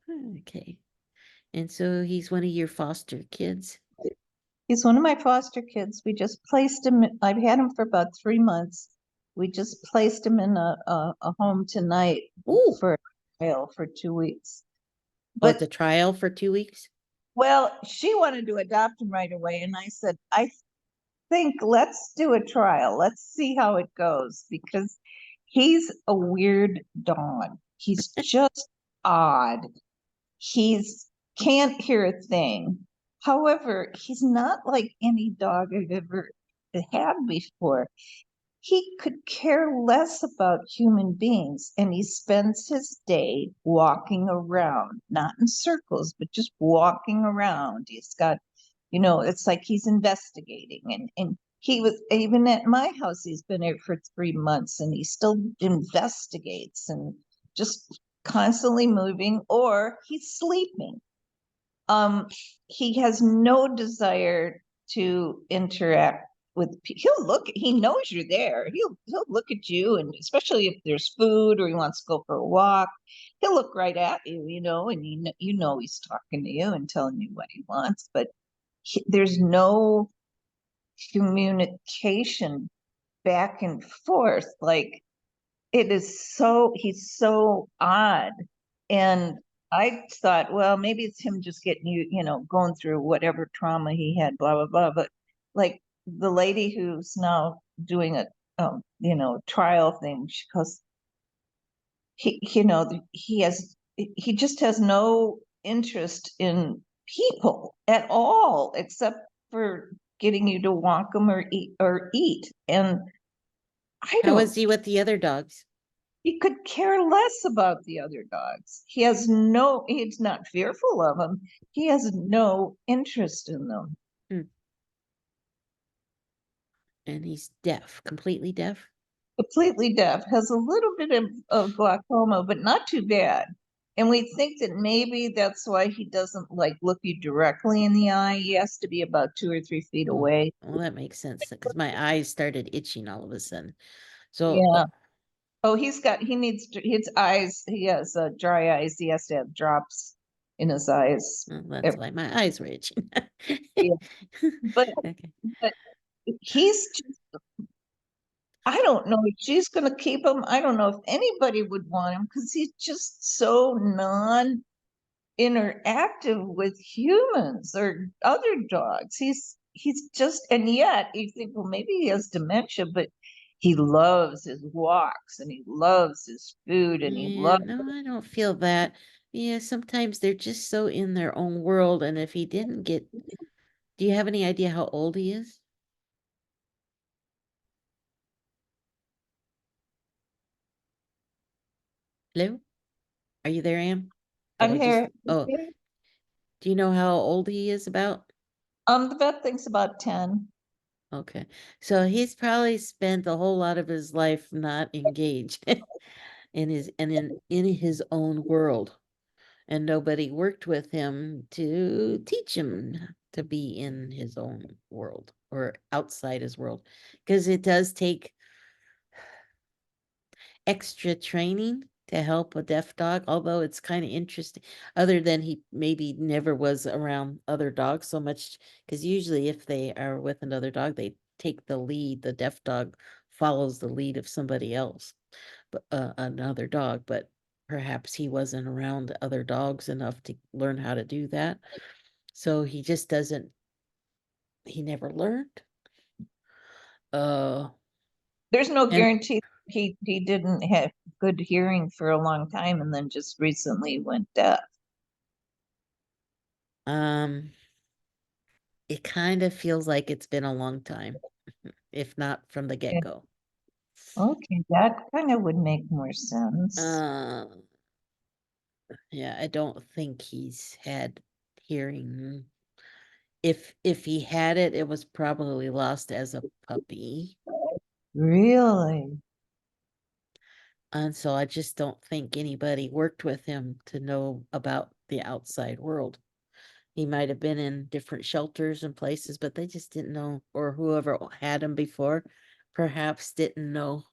Yeah. Okay. And so he's one of your foster kids. He's one of my foster kids. We just placed him. I've had him for about 3 months. We just placed him in a home tonight Ooh. for a trial for 2 weeks. Oh, But it's a trial for 2 weeks? well, she wanted to adopt him right away, and I said, I think let's do a trial. Let's see how it goes because he's a weird dog. He's just odd. He's can't hear a thing. However, he's not like any dog I've ever had before. He could care less about human beings, and he spends his day walking around, not in circles, but just walking around. He's got, it's like he's investigating. And he was even at my house, he's been here for 3 months and he still investigates and just constantly moving, or he's sleeping. He has no desire to interact with he knows you're there. He'll look at you, and especially if there's food or he wants to go for a walk, he'll look right at you, and he's talking to you and telling you what he wants, but there's no communication back and forth. Like he's so odd. And I thought, well, maybe it's him just getting going through whatever trauma he had, blah, blah, blah. But like the lady who's now doing a, trial thing, she goes, he just has no interest in people at all, except for getting you to walk him or eat. And I How don't is he with the other dogs? He could care less about the other dogs. He's not fearful of them. He has no interest in them. And he's deaf, completely deaf? Completely deaf, has a little bit of glaucoma, but not too bad. And we think that maybe that's why he doesn't like look you directly in the eye. He has to be about 2 or 3 feet away. Well, that makes sense because my eyes started itching all of a sudden. So, Yeah. Oh, his eyes, he has dry eyes. He has to have drops in his eyes. well, that's why my eyes were itching. Yeah. But Okay. he's just I don't know if she's gonna keep him. I don't know if anybody would want him because he's just so non-interactive with humans or other dogs. He's just, and yet you think, well, maybe he has dementia, but he loves his walks and he loves his food and he Yeah, loves. no, I don't feel that. Yeah, sometimes they're just so in their own world, and if he didn't get, do you have any idea how old he is? Hello? Are you there, Am? Did I'm I just, here. oh, do you know how old he is about? The vet thinks about 10. Okay, so he's probably spent a whole lot of his life not engaged in his own world, and nobody worked with him to teach him to be in his own world or outside his world, because it does take extra training to help a deaf dog, although it's kind of interesting, other than he maybe never was around other dogs so much, because usually if they are with another dog, they take the lead. The deaf dog follows the lead of somebody else, but another dog, but perhaps he wasn't around other dogs enough to learn how to do that. So he just doesn't, he never learned. Uh, There's no and guarantee he didn't have good hearing for a long time and then just recently went deaf. um, it kind of feels like it's been a long time, if not from the Yeah. get-go. Okay, that kind of would make more sense. Uh, yeah, I don't think he's had hearing. If he had it, it was probably lost as a puppy. Really? And so I just don't think anybody worked with him to know about the outside world. He might have been in different shelters and places, but they just didn't know, or whoever had him before perhaps didn't know.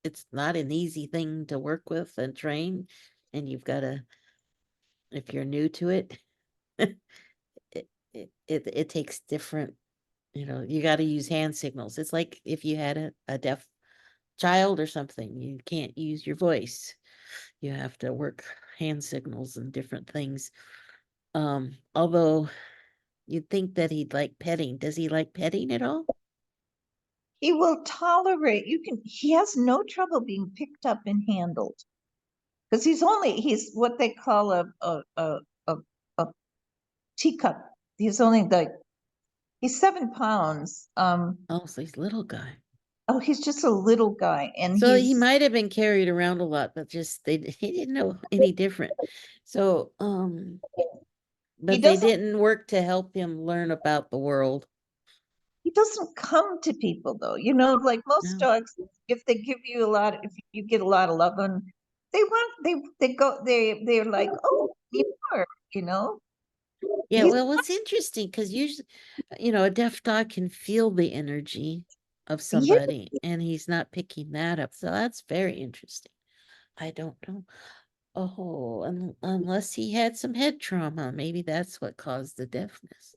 It's not an easy thing to work with and train, and you've got to, if you're new to it, it takes different, you got to use hand signals. It's like if you had a deaf child or something, you can't use your voice. You have to work hand signals and different things. Although you'd think that he'd like petting. Does he like petting at all? He will tolerate, he has no trouble being picked up and handled. Because he's what they call a teacup. He's only like, he's 7 pounds. Oh, so he's a little guy. Oh, he's just a little guy and So he he's, might have been carried around a lot, but just he didn't know any different. So he but they doesn't, didn't work to help him learn about the world. he doesn't come to people though, like most No. dogs, if they give you a lot, if you get a lot of love and they're like, oh, more, you know? Yeah, He's well, what's interesting, because usually, a deaf dog can feel the energy of yeah, somebody, and he's not picking that up. So that's very interesting. I don't know. Oh, unless he had some head trauma, maybe that's what caused the deafness.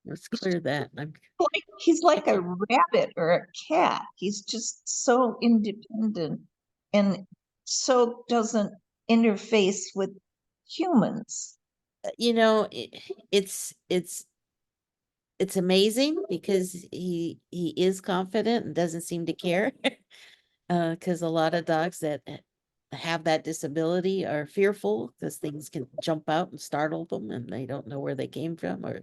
Let's clear that. he's like a rabbit or a cat. He's just so independent and so doesn't interface with humans. It's amazing because he is confident and doesn't seem to care. Because a lot of dogs that have that disability are fearful because things can jump out and startle them, and they don't know where they came from, or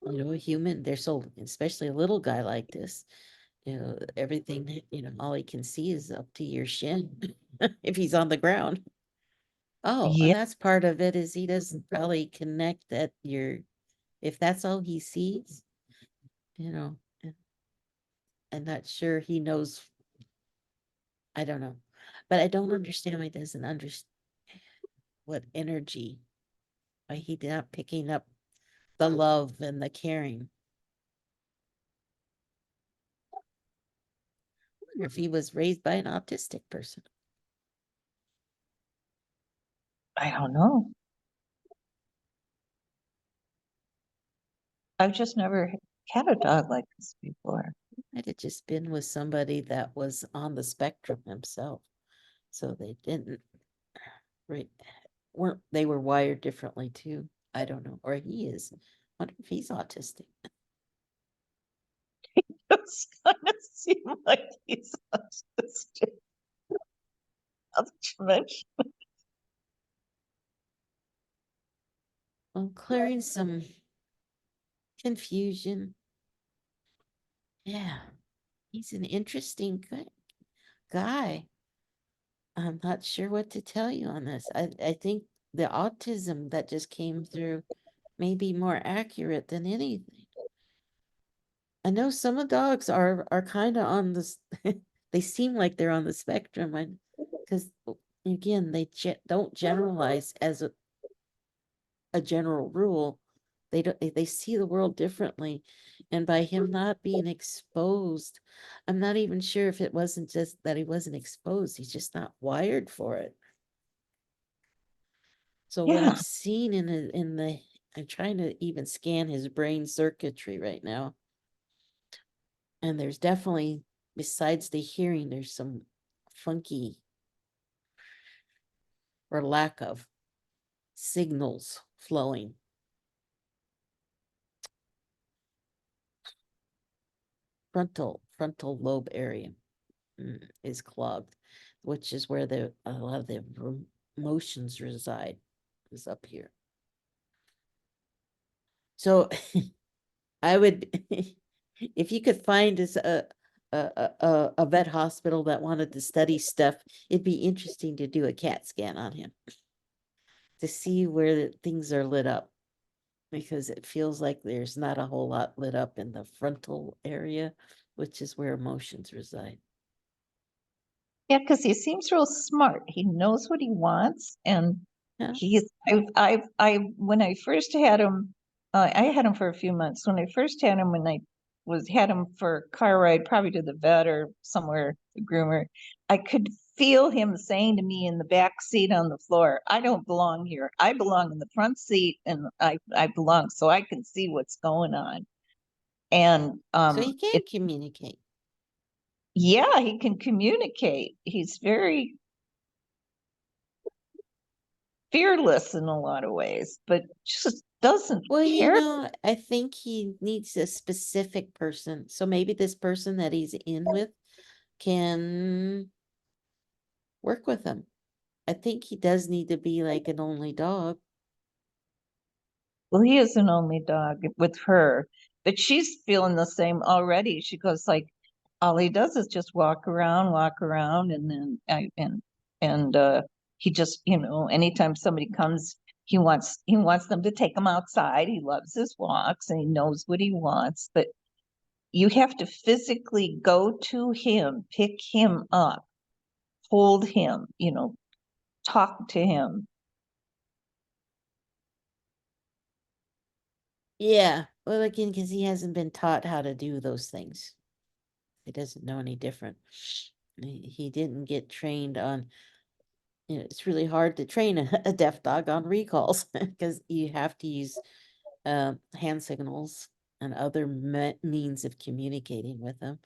a human. They're so, especially a little guy like this. Everything. All he can see is up to your shin if he's on the ground. Oh, and Yeah, that's part of it, is he doesn't probably connect that if that's all he sees, and I'm not sure he knows. I don't know, but I don't understand why he doesn't understand what energy, why he not picking up the love and the caring. I wonder if he was raised by an autistic person. I don't know. I've just never had a dog like this before. Might have just been with somebody that was on the spectrum himself. So they didn't, right, they were wired differently too. I don't know, or he is. Wonder if he's autistic. It's gonna seem like he's autistic. Not to mention- Well, clearing some confusion. Yeah, he's an interesting guy. I'm not sure what to tell you on this. I think the autism that just came through may be more accurate than anything. I know some of dogs are kind of on this. They seem like they're on the spectrum, and because again, they don't generalize as a general rule. They don't. They see the world differently, and by him not being exposed, I'm not even sure if it wasn't just that he wasn't exposed. He's just not wired for it. So what Yeah. I'm seeing I'm trying to even scan his brain circuitry right now. And there's definitely, besides the hearing, there's some funky or lack of signals flowing. Frontal lobe area is clogged, which is where a lot of the emotions reside, is up here. So I would, if you could find us a vet hospital that wanted to study stuff, it'd be interesting to do a CAT scan on him to see where things are lit up, because it feels like there's not a whole lot lit up in the frontal area, which is where emotions reside. Yeah, because he seems real smart. He knows what he wants, and Yeah. when I first had him, I had him for a few months. When I first had him, when I had him for a car ride, probably to the vet or somewhere, the groomer, I could feel him saying to me in the back seat on the floor, "I don't belong here. I belong in the front seat, and I belong, so I can see what's going on." And So he can communicate. yeah, he can communicate. He's very fearless in a lot of ways, but just doesn't Well, care. I think he needs a specific person. So maybe this person that he's in with can work with him. I think he does need to be like an only dog. Well, he is an only dog with her, but she's feeling the same already. She goes like, all he does is just walk around, and then and he just, anytime somebody comes, he wants them to take him outside. He loves his walks and he knows what he wants, but you have to physically go to him, pick him up, hold him, talk to him. Yeah. Well, again, because he hasn't been taught how to do those things. He doesn't know any different. He didn't get trained on, it's really hard to train a deaf dog on recalls because you have to use hand signals and other means of communicating with them,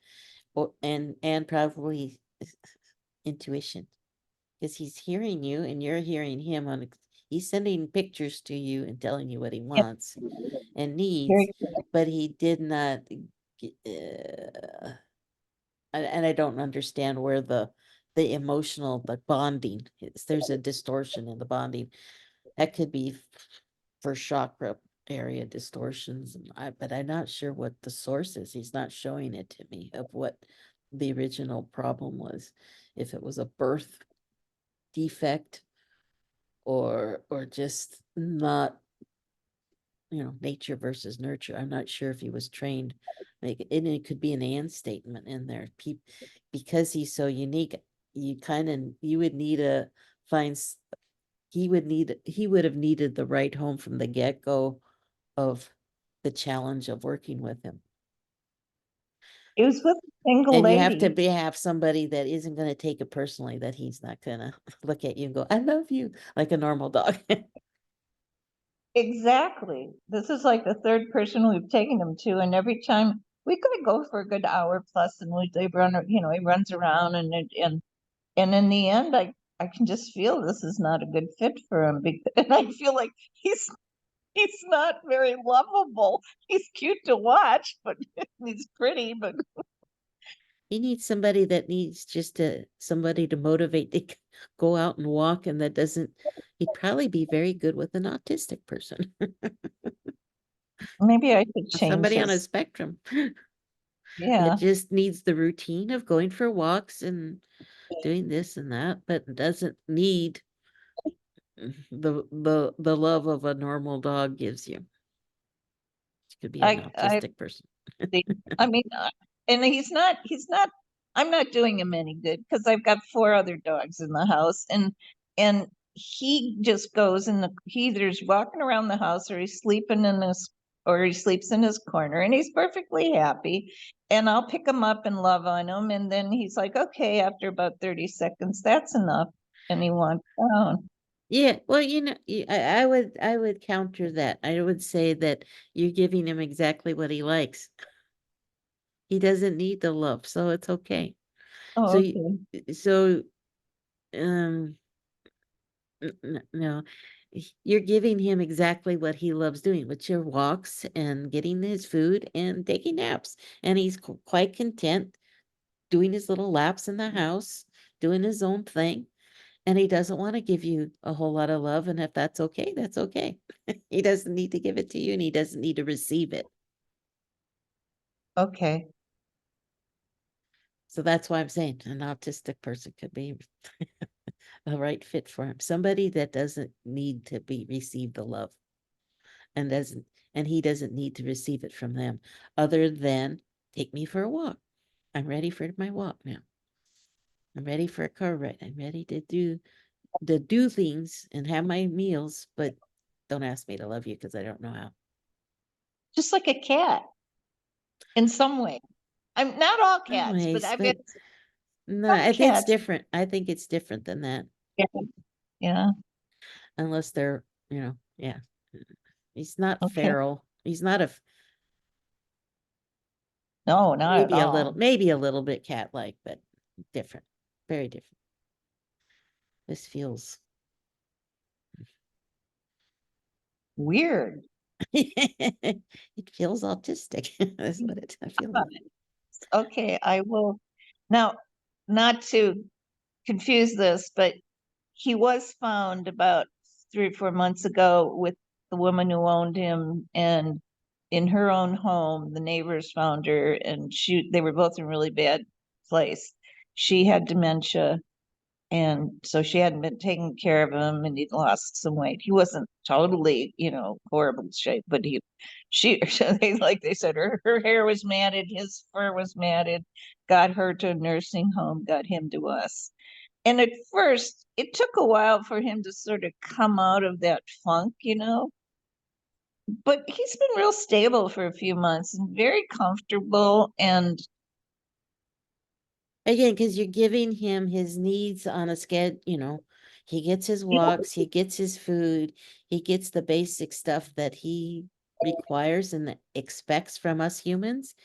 and probably intuition, because he's hearing you and you're hearing him he's sending pictures to you and telling you what he wants and needs, Very but he did not uh, and I don't understand where the emotional, the bonding is. There's a distortion in the bonding that could be for chakra area distortions, but I'm not sure what the source is. He's not showing it to me of what the original problem was, if it was a birth defect or just not, nature versus nurture. I'm not sure if he was trained. Like, and it could be an and statement in there. Because he's so unique, you would need to find he would have needed the right home from the get-go of the challenge of working with him. It was with a single And you have lady. to have somebody that isn't going to take it personally, that he's not going to look at you and go, "I love you," like a normal dog. Exactly. This is like the third person we've taken him to, and every time we could go for a good hour plus, and they run, he runs around, and in the end, I can just feel this is not a good fit for him, because, and I feel like he's not very lovable. He's cute to watch, but he's pretty, but He needs somebody that needs somebody to motivate to go out and walk, and that doesn't, he'd probably be very good with an autistic person, maybe I should change somebody on a his. spectrum Yeah, that just needs the routine of going for walks and doing this and that, but doesn't need the love of a normal dog gives you. It could be an I autistic person. see. I mean, and he's not, I'm not doing him any good because I've got four other dogs in the house, and he just goes he either's walking around the house or he's sleeping or he sleeps in his corner, and he's perfectly happy. And I'll pick him up and love on him. And then he's like, okay, after about 30 seconds, that's enough. And he wants down. Yeah, well, I would counter that. I would say that you're giving him exactly what he likes. He doesn't need the love, so it's okay. Oh, So, okay. so, um, no, you're giving him exactly what he loves doing, which are walks and getting his food and taking naps. And he's quite content doing his little laps in the house, doing his own thing. And he doesn't want to give you a whole lot of love. And if that's okay, that's okay. He doesn't need to give it to you, and he doesn't need to receive it. Okay. So that's why I'm saying an autistic person could be a right fit for him. Somebody that doesn't need to receive the love and he doesn't need to receive it from them, other than take me for a walk. I'm ready for my walk now. I'm ready for a car ride. I'm ready to do things and have my meals, but don't ask me to love you because I don't know how. Just like a cat in some way. I'm not all cats, but Anyways, I've but got no, some it's cats. different. I think it's different than that, Yeah. Yeah. unless they're, yeah. He's not Okay. feral. He's not No, not at all. maybe a little bit cat-like, but different, very different. This feels Weird. it feels autistic. That's what I feel like. Okay, I will now, not to confuse this, but he was found about 3 or 4 months ago with the woman who owned him, and in her own home, the neighbors found her, and they were both in really bad place. She had dementia, and so she hadn't been taking care of him, and he'd lost some weight. He wasn't totally, horrible shape, but they said her hair was matted, his fur was matted, got her to a nursing home, got him to us. And at first, it took a while for him to sort of come out of that funk, but he's been real stable for a few months and very comfortable. And Again, because you're giving him his needs on a schedule, he gets his walks, he gets his food, he gets the basic stuff that he requires and expects from us humans,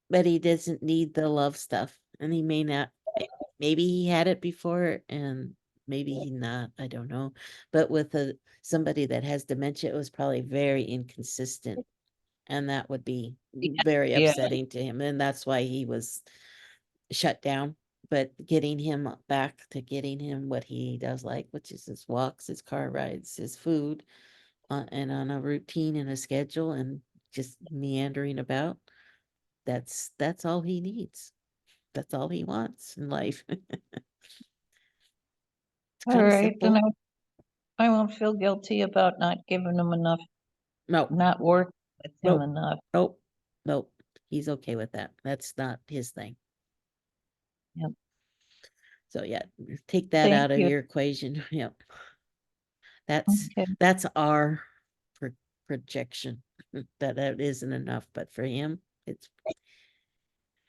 but he doesn't need the love stuff. And he may not, maybe he had it before and maybe he not, I don't know. But with somebody that has dementia, it was probably very inconsistent. And that would be very yeah, upsetting to him. And that's why he was shut down. But getting him what he does like, which is his walks, his car rides, his food, and on a routine and a schedule, and just meandering about, that's all he needs. That's all he wants in life. It's all kind of right, then simple. I won't feel guilty about not giving him enough, No, not working with him nope, enough. nope, nope. He's okay with that. That's not his thing. Yep. So yeah, take that Thank out of you. your equation. Yep. Okay. That's our projection. That isn't enough, but for him, it's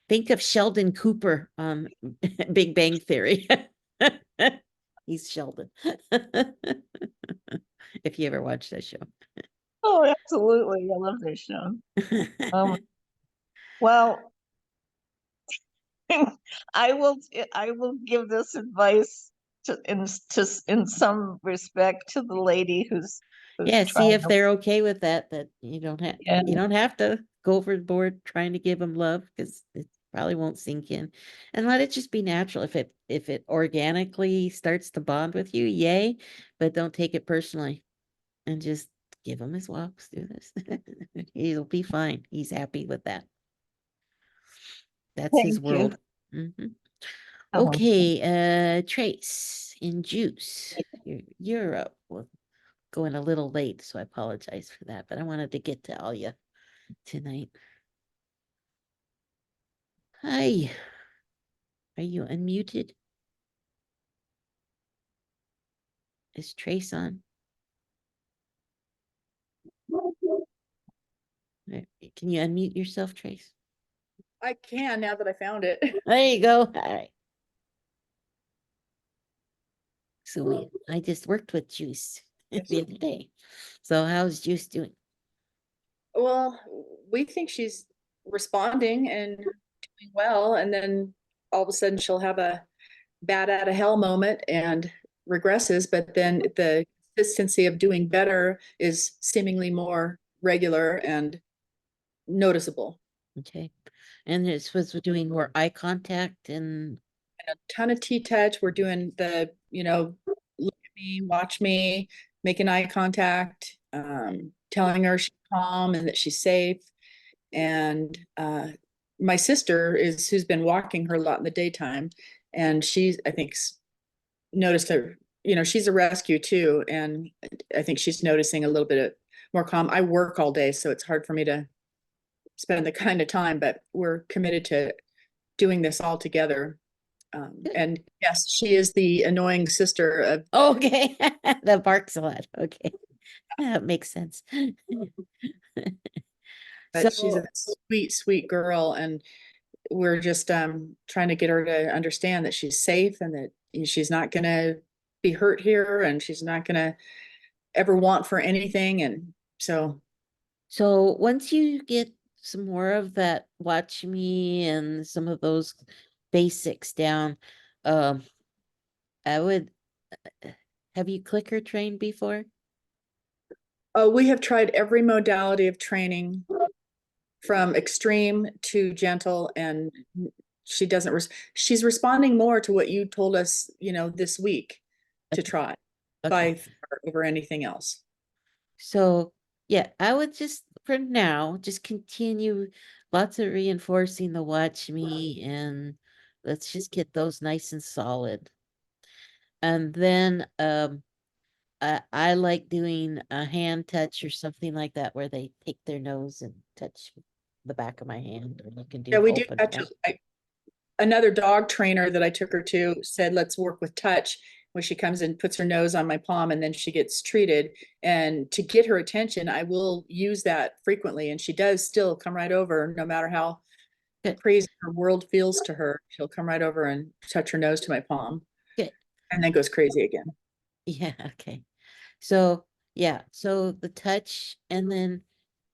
think of Sheldon Cooper on Big Bang Theory. He's Sheldon. if you ever watch that show. Oh, absolutely. I love this show. Um, well, I will give this advice in some respect to the lady who's Yeah, see trying if to, they're okay with that, that yeah. you don't have to go overboard trying to give them love, because it probably won't sink in. And let it just be natural. If it organically starts to bond with you, yay, but don't take it personally and just give him his walks, do this. He'll be fine. He's happy with that. That's his Thank you. world. Mhm. Oh, Okay, Trace in Juice. You're up. Well, going a little late, so I apologize for that, but I wanted to get to all you tonight. Hi. Are you unmuted? Is Trace on? Can you unmute yourself, Trace? I can now that I found it. There you go. All right. So I just worked with Juice the other day. So how's Juice doing? Well, we think she's responding and doing well, and then all of a sudden she'll have a bat out of hell moment and regresses, but then the consistency of doing better is seemingly more regular and noticeable. Okay. And this was doing more eye contact and And a ton of T-touch. We're doing look at me, watch me, making eye contact, telling her she's calm and that she's safe. And my sister who's been walking her a lot in the daytime, and she's, I think, noticed her, she's a rescue too. And I think she's noticing a little bit of more calm. I work all day, so it's hard for me to spend the kind of time, but we're committed to doing this all together. And yes, she is the annoying sister of, okay. That barks a lot. Okay. That makes sense. but she's a So sweet, sweet girl. And we're just trying to get her to understand that she's safe and that she's not going to be hurt here and she's not going to ever want for anything. And so, once you get some more of that watch me and some of those basics down, um, I would have you clicker trained before? we have tried every modality of training from extreme to gentle, and she doesn't, she's responding more to what you told us, this week to Okay. try Okay. by far over anything else. So yeah, I would just for now just continue lots of reinforcing the watch me, and let's just get those nice and solid. And then I like doing a hand touch or something like that where they take their nose and touch the back of my hand, or you can do Yeah, we do open touch. hand. Another dog trainer that I took her to said, let's work with touch, when she comes and puts her nose on my palm and then she gets treated. And to get her attention, I will use that frequently. And she does still come right over, no matter how Good. crazy her world feels to her. She'll come right over and touch her nose to my palm. Good. And then goes crazy again. Yeah, okay. So yeah, so the touch, and then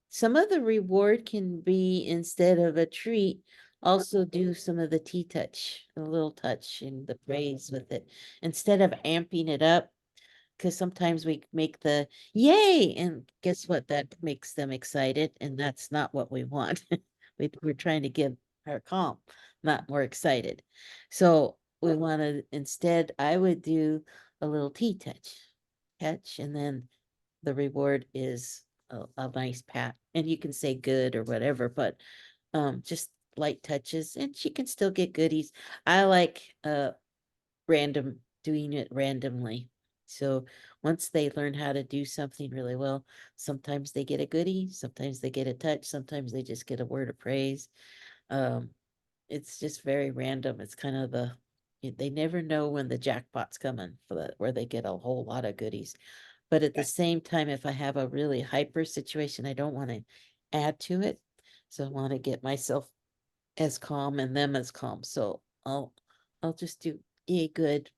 some of the reward can be, instead of a treat, also do some of the T-touch, a little touch and the praise with it, instead of amping it up. Because sometimes we make the yay, and guess what? That makes them excited, and that's not what we want. We're trying to get her calm, not more excited. So we want to, instead, I would do a little touch, and then the reward is a nice pat. And you can say good or whatever, but just light touches, and she can still get goodies. I like doing it randomly. So once they learn how to do something really well, sometimes they get a goodie, sometimes they get a touch, sometimes they just get a word of praise. Um, it's just very random. It's kind of they never know when the jackpot's coming for that, where they get a whole lot of goodies. But at the same time, if I have a really hyper situation, I don't want to add to it. So I want to get myself as calm and them as calm. So I'll just do a good,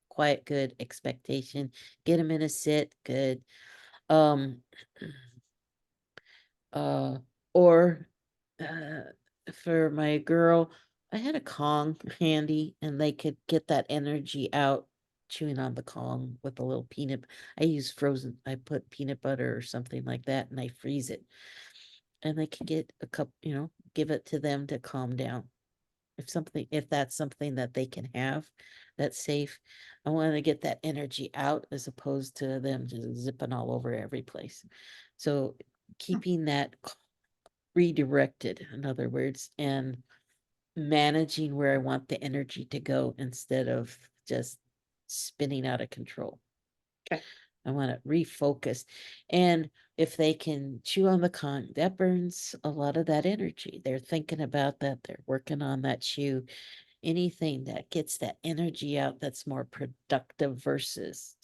quiet, good expectation. Get them in a sit, good. Um, uh, or, for my girl, I had a Kong handy and they could get that energy out chewing on the Kong with a little peanut. I put peanut butter or something like that and I freeze it. And they could get a cup, give it to them to calm down. If that's something that they can have, that's safe. I want to get that energy out as opposed to them just zipping all over every place. So keeping that redirected, in other words, and managing where I want the energy to go instead of just spinning out of control. Okay. I want to refocus. And if they can chew on the con, that burns a lot of that energy. They're thinking about that. They're working on that chew. Anything that gets that energy out that's more productive versus,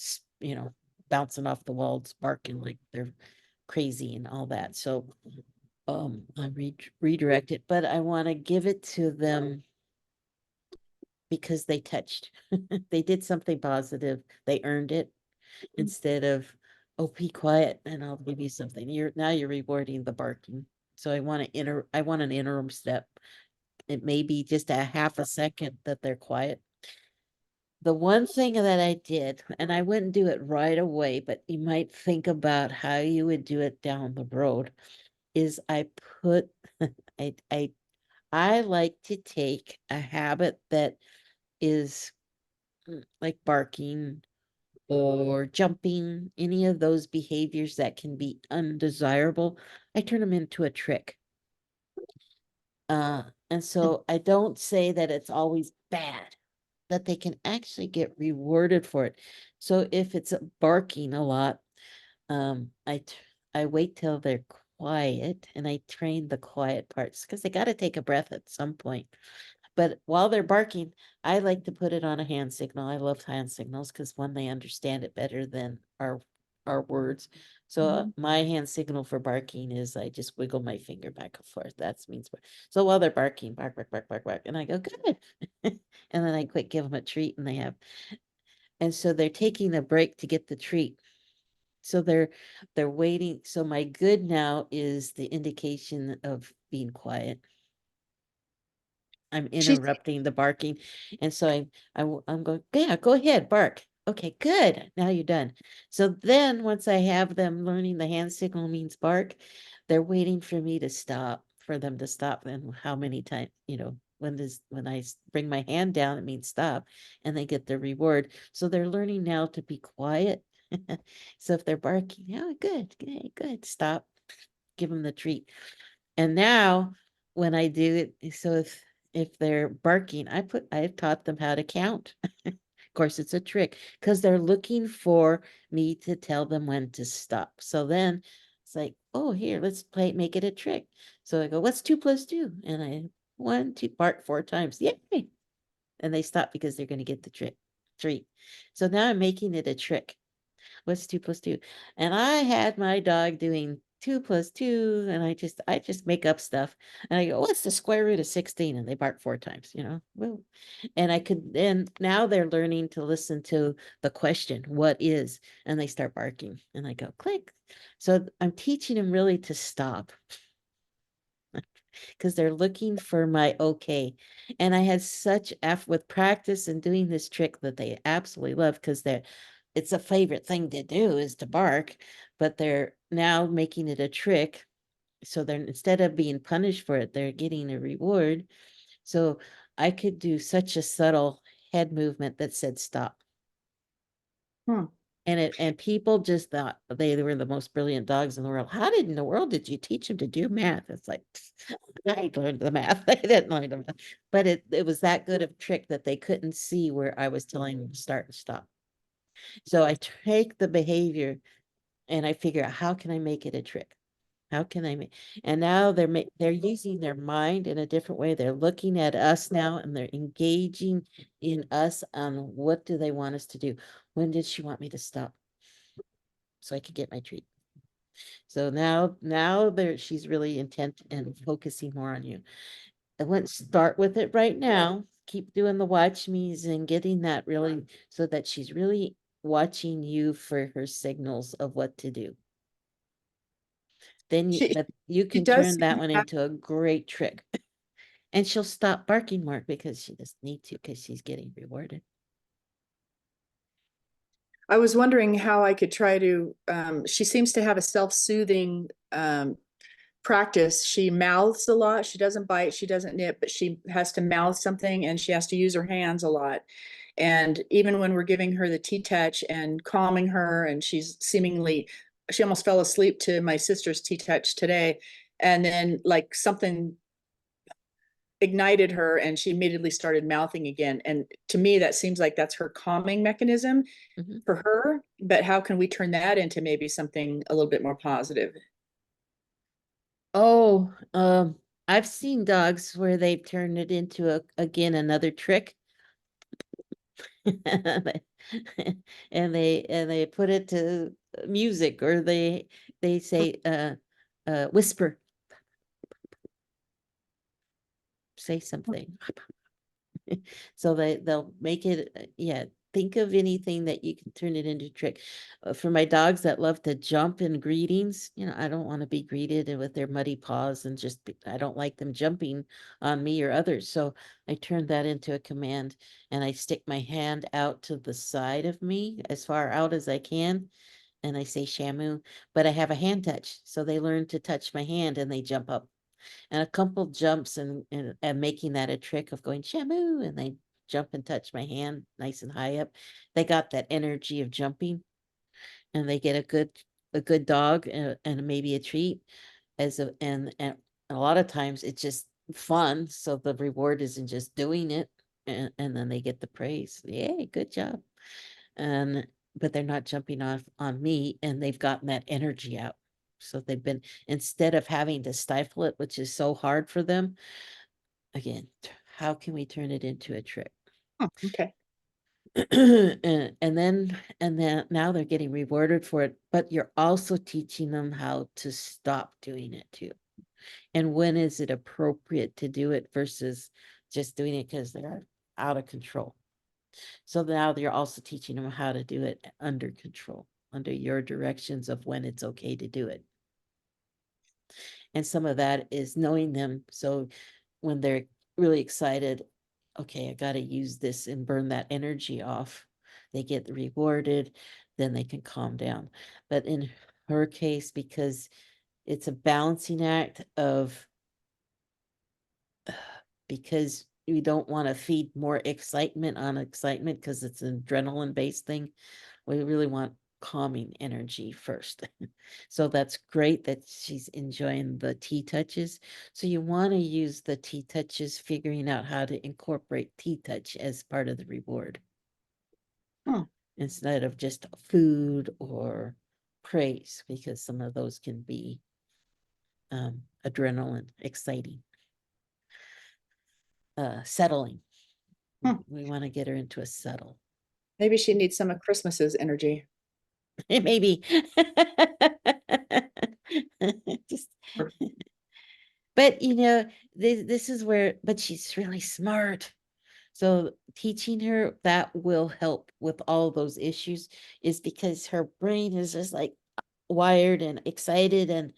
bouncing off the walls, barking like they're crazy and all that. So I redirect it, but I want to give it to them because they touched. They did something positive. They earned it instead of, oh, be quiet and I'll give you something. You're rewarding the barking. So I want an interim step. It may be just a half a second that they're quiet. The one thing that I did, and I wouldn't do it right away, but you might think about how you would do it down the road, is I put I I I like to take a habit that is like barking or jumping, any of those behaviors that can be undesirable, I turn them into a trick. And so I don't say that it's always bad, that they can actually get rewarded for it. So if it's barking a lot, I wait till they're quiet and I train the quiet parts because they got to take a breath at some point. But while they're barking, I like to put it on a hand signal. I love hand signals because one, they understand it better than our words. So my hand signal for barking is I just wiggle my finger back and forth. That means so while they're barking, bark, bark, bark, bark, bark, and I go good, and then I quick give them a treat, and and so they're taking a break to get the treat. So they're waiting. So my good now is the indication of being quiet. I'm She's interrupting the barking. And so I'm going, yeah, go ahead, bark. Okay, good. Now you're done. So then once I have them learning the hand signal means bark, they're waiting for me to stop, for them to stop. And how many times, when I bring my hand down, it means stop, and they get their reward. So they're learning now to be quiet. So if they're barking, yeah, good, good, stop, give them the treat. And now when I do it, so if they're barking, I've taught them how to count. Of course, it's a trick because they're looking for me to tell them when to stop. So then it's like, oh, here, let's make it a trick. So I go, what's 2 + 2? And I 1, 2, bark 4 times. Yay. And they stop because they're going to get the treat. So now I'm making it a trick. What's 2 + 2? And I had my dog doing 2 + 2, and I just make up stuff. And I go, what's the square root of 16? And they bark 4 times, Well, and now they're learning to listen to the question, what is? And they start barking. And I go, click. So I'm teaching them really to stop because they're looking for my okay. And I had such with practice and doing this trick that they absolutely love because it's a favorite thing to do is to bark, but they're now making it a trick. So they're, instead of being punished for it, they're getting a reward. So I could do such a subtle head movement that said stop. Hmm. And people just thought they were the most brilliant dogs in the world. How in the world did you teach them to do math? It's like, I learned the math. I didn't learn the math. But it was that good of a trick that they couldn't see where I was telling them to start and stop. So I take the behavior and I figure out how can I make it a trick? How can I make? And now they're using their mind in a different way. They're looking at us now and they're engaging in us on what do they want us to do? When did she want me to stop? So I could get my treat. So now she's really intent and focusing more on you. I wouldn't start with it right now. Keep doing the watch me's and getting that really so that she's really watching you for her signals of what to do. then She- you can does turn seem that to one have- into a great trick. And she'll stop barking more because she doesn't need to, because she's getting rewarded. I was wondering how I could try to, she seems to have a self-soothing practice. She mouths a lot. She doesn't bite, she doesn't nip, but she has to mouth something and she has to use her hands a lot. And even when we're giving her the T-touch and calming her, and she's seemingly, she almost fell asleep to my sister's T-touch today. And then like something ignited her and she immediately started mouthing again. And to me, that seems like that's her calming mechanism Mhm. for her. But how can we turn that into maybe something a little bit more positive? Oh, I've seen dogs where they've turned it into again, another trick. And they put it to music, or they say, whisper, say something. So they'll make it, yeah, think of anything that you can turn it into a trick. For my dogs that love to jump in greetings, I don't want to be greeted and with their muddy paws and I don't like them jumping on me or others. So I turn that into a command, and I stick my hand out to the side of me as far out as I can. And I say Shamu, but I have a hand touch. So they learn to touch my hand and they jump up. And a couple jumps and making that a trick of going Shamu, and they jump and touch my hand nice and high up. They got that energy of jumping, and they get a good dog, and maybe a treat and a lot of times it's just fun. So the reward isn't just doing it, and then they get the praise. Yay, good job. And but they're not jumping off on me, and they've gotten that energy out. So they've been, instead of having to stifle it, which is so hard for them, again, how can we turn it into a trick? Okay. And then now they're getting rewarded for it, but you're also teaching them how to stop doing it too. And when is it appropriate to do it versus just doing it because they're out of control. So now you're also teaching them how to do it under control, under your directions of when it's okay to do it. And some of that is knowing them. So when they're really excited, okay, I got to use this and burn that energy off. They get rewarded, then they can calm down. But in her case, because it's a balancing act of, because we don't want to feed more excitement on excitement because it's an adrenaline based thing. We really want calming energy first. So that's great that she's enjoying the T-touches. So you want to use the T-touches, figuring out how to incorporate T-touch as part of the reward. Hmm. Instead of just food or praise, because some of those can be adrenaline, exciting, settling. Hmm. We want to get her into a settle. Maybe she needs some of Christmas's energy. Maybe. Just, but this is where, but she's really smart. So teaching her that will help with all those issues, is because her brain is just like wired and excited, and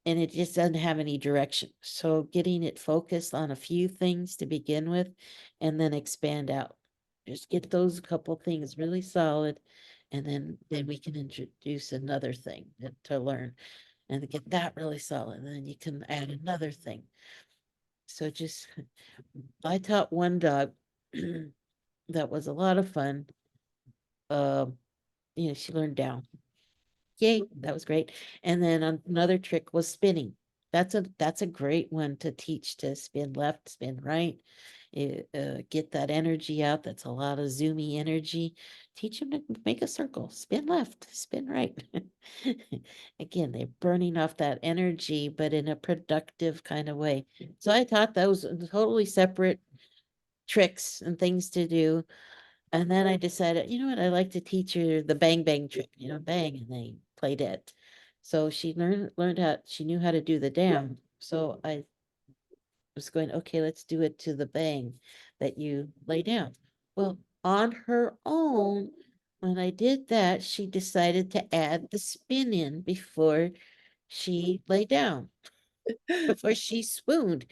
it just doesn't have any direction. So getting it focused on a few things to begin with, and then expand out. Just get those couple things really solid, and then we can introduce another thing to learn, and get that really solid. And then you can add another thing. So just, I taught one dog that was a lot of fun. Um, she learned down. Yay, that was great. And then another trick was spinning. That's a great one to teach, to spin left, spin right. Get that energy out. That's a lot of zoomy energy. Teach them to make a circle, spin left, spin right. Again, they're burning off that energy, but in a productive kind of way. So I taught those totally separate tricks and things to do. And then I decided, you know what, I like to teach her the bang bang trick, bang, and they played it. So she learned how, she knew how to do the down. So I was going, okay, let's do it to the bang that you lay down. Well, on her own, when I did that, she decided to add the spin in before she lay down before she swooned.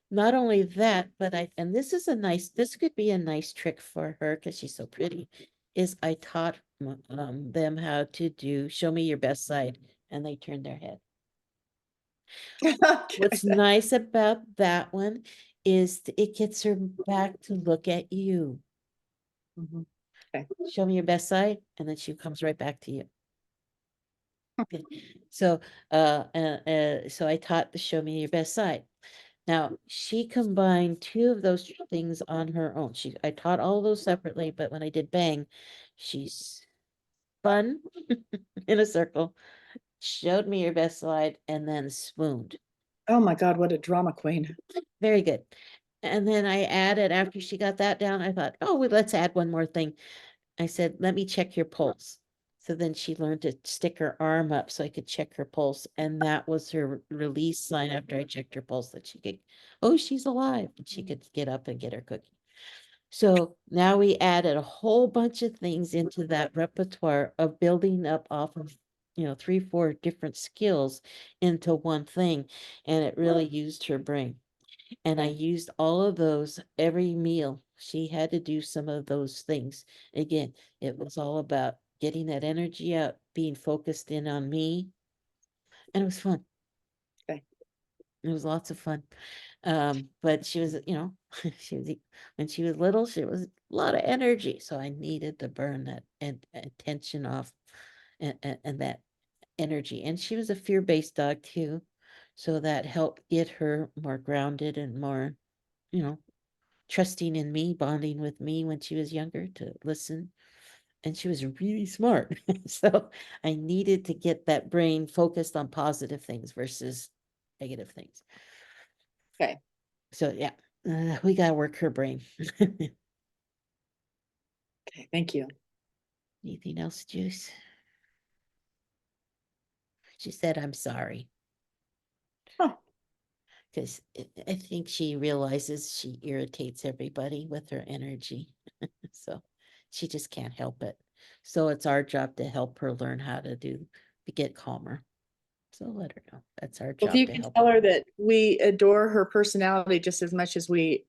Not only that, but and this is this could be a nice trick for her because she's so pretty, is I taught them how to do show me your best side, and they turn their head. What's nice about that one is it gets her back to look at you. Mhm. Show me your best side, and then she comes right back to you. Okay. So, so I taught the show me your best side. Now, she combined two of those things on her own. I taught all those separately, but when I did bang, she spun in a circle, showed me your best side, and then swooned. Oh my God, what a drama queen. Very good. And then I added, after she got that down, I thought, oh, well, let's add one more thing. I said, let me check your pulse. So then she learned to stick her arm up so I could check her pulse. And that was her release sign after I checked her pulse that she could, oh, she's alive. And she could get up and get her cookie. So now we added a whole bunch of things into that repertoire of building up off of, 3, 4 different skills into one thing. And it really used her brain. And I used all of those every meal. She had to do some of those things. Again, it was all about getting that energy out, being focused in on me. And it was fun. Okay. It was lots of fun. But she was, when she was little, she was a lot of energy. So I needed to burn that and tension off and that energy. And she was a fear-based dog too. So that helped get her more grounded and more, trusting in me, bonding with me when she was younger to listen. And she was really smart. So I needed to get that brain focused on positive things versus negative things. Okay. So yeah, we got to work her brain. Okay, thank you. Anything else, Juice? She said, I'm sorry. Huh. Because I think she realizes she irritates everybody with her energy. So she just can't help it. So it's our job to help her learn how to get calmer. So let her know. That's our Well, job if you to can help tell her. her that we adore her personality just as much as we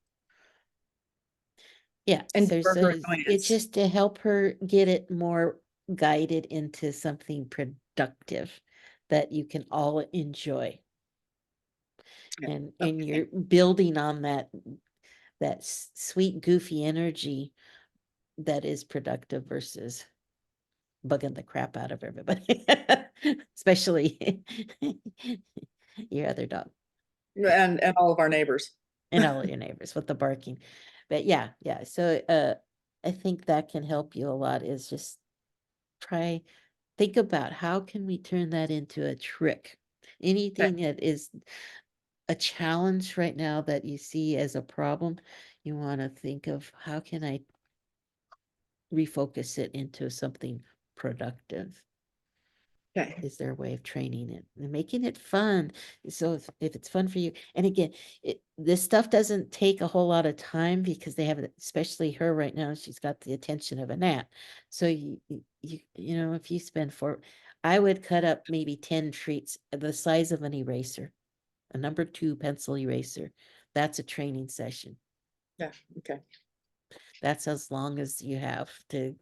Yeah, and so, for her it's annoyance. just to help her get it more guided into something productive that you can all enjoy. Yeah, And you're building on that sweet goofy energy that is productive versus bugging the crap out of everybody, especially your other dog and all of our neighbors. and all your neighbors with the barking. But yeah. So I think that can help you a lot, is just think about how can we turn that into a trick. Anything that is a challenge right now that you see as a problem, you want to think of how can I refocus it into something productive. Okay. Is their way of training it and making it fun. So if it's fun for you, and again, this stuff doesn't take a whole lot of time because they have, especially her right now, she's got the attention of a gnat. So if you spend I would cut up maybe 10 treats the size of an eraser, a number 2 pencil eraser. That's a training session. Yeah. Okay. That's as long as you have to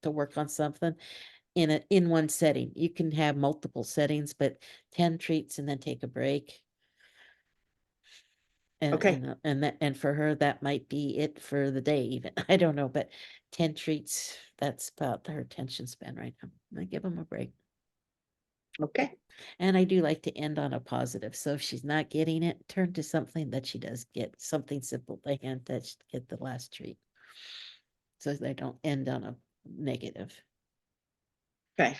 work on something in one setting. You can have multiple settings, but 10 treats and then take a break. Okay. And for her, that might be it for the day even. I don't know, but 10 treats, that's about her attention span right now. I give them a break. Okay. And I do like to end on a positive. So if she's not getting it, turn to something that she does get, something simple they hand that get the last treat. So they don't end on a negative. Okay.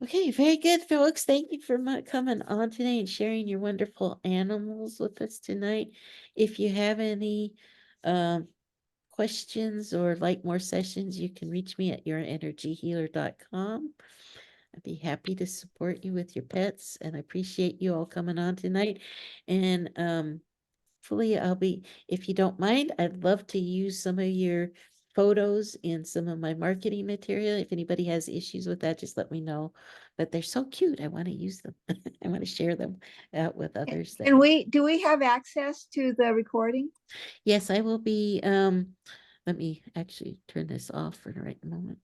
Okay, very good, folks. Thank you for coming on today and sharing your wonderful animals with us tonight. If you have any questions or like more sessions, you can reach me at yourenergyhealer.com. I'd be happy to support you with your pets, and I appreciate you all coming on tonight. And hopefully if you don't mind, I'd love to use some of your photos in some of my marketing material. If anybody has issues with that, just let me know. But they're so cute. I want to use them. I want to share them with others. And do we have access to the recording? Yes, I will be, let me actually turn this off for the right moment.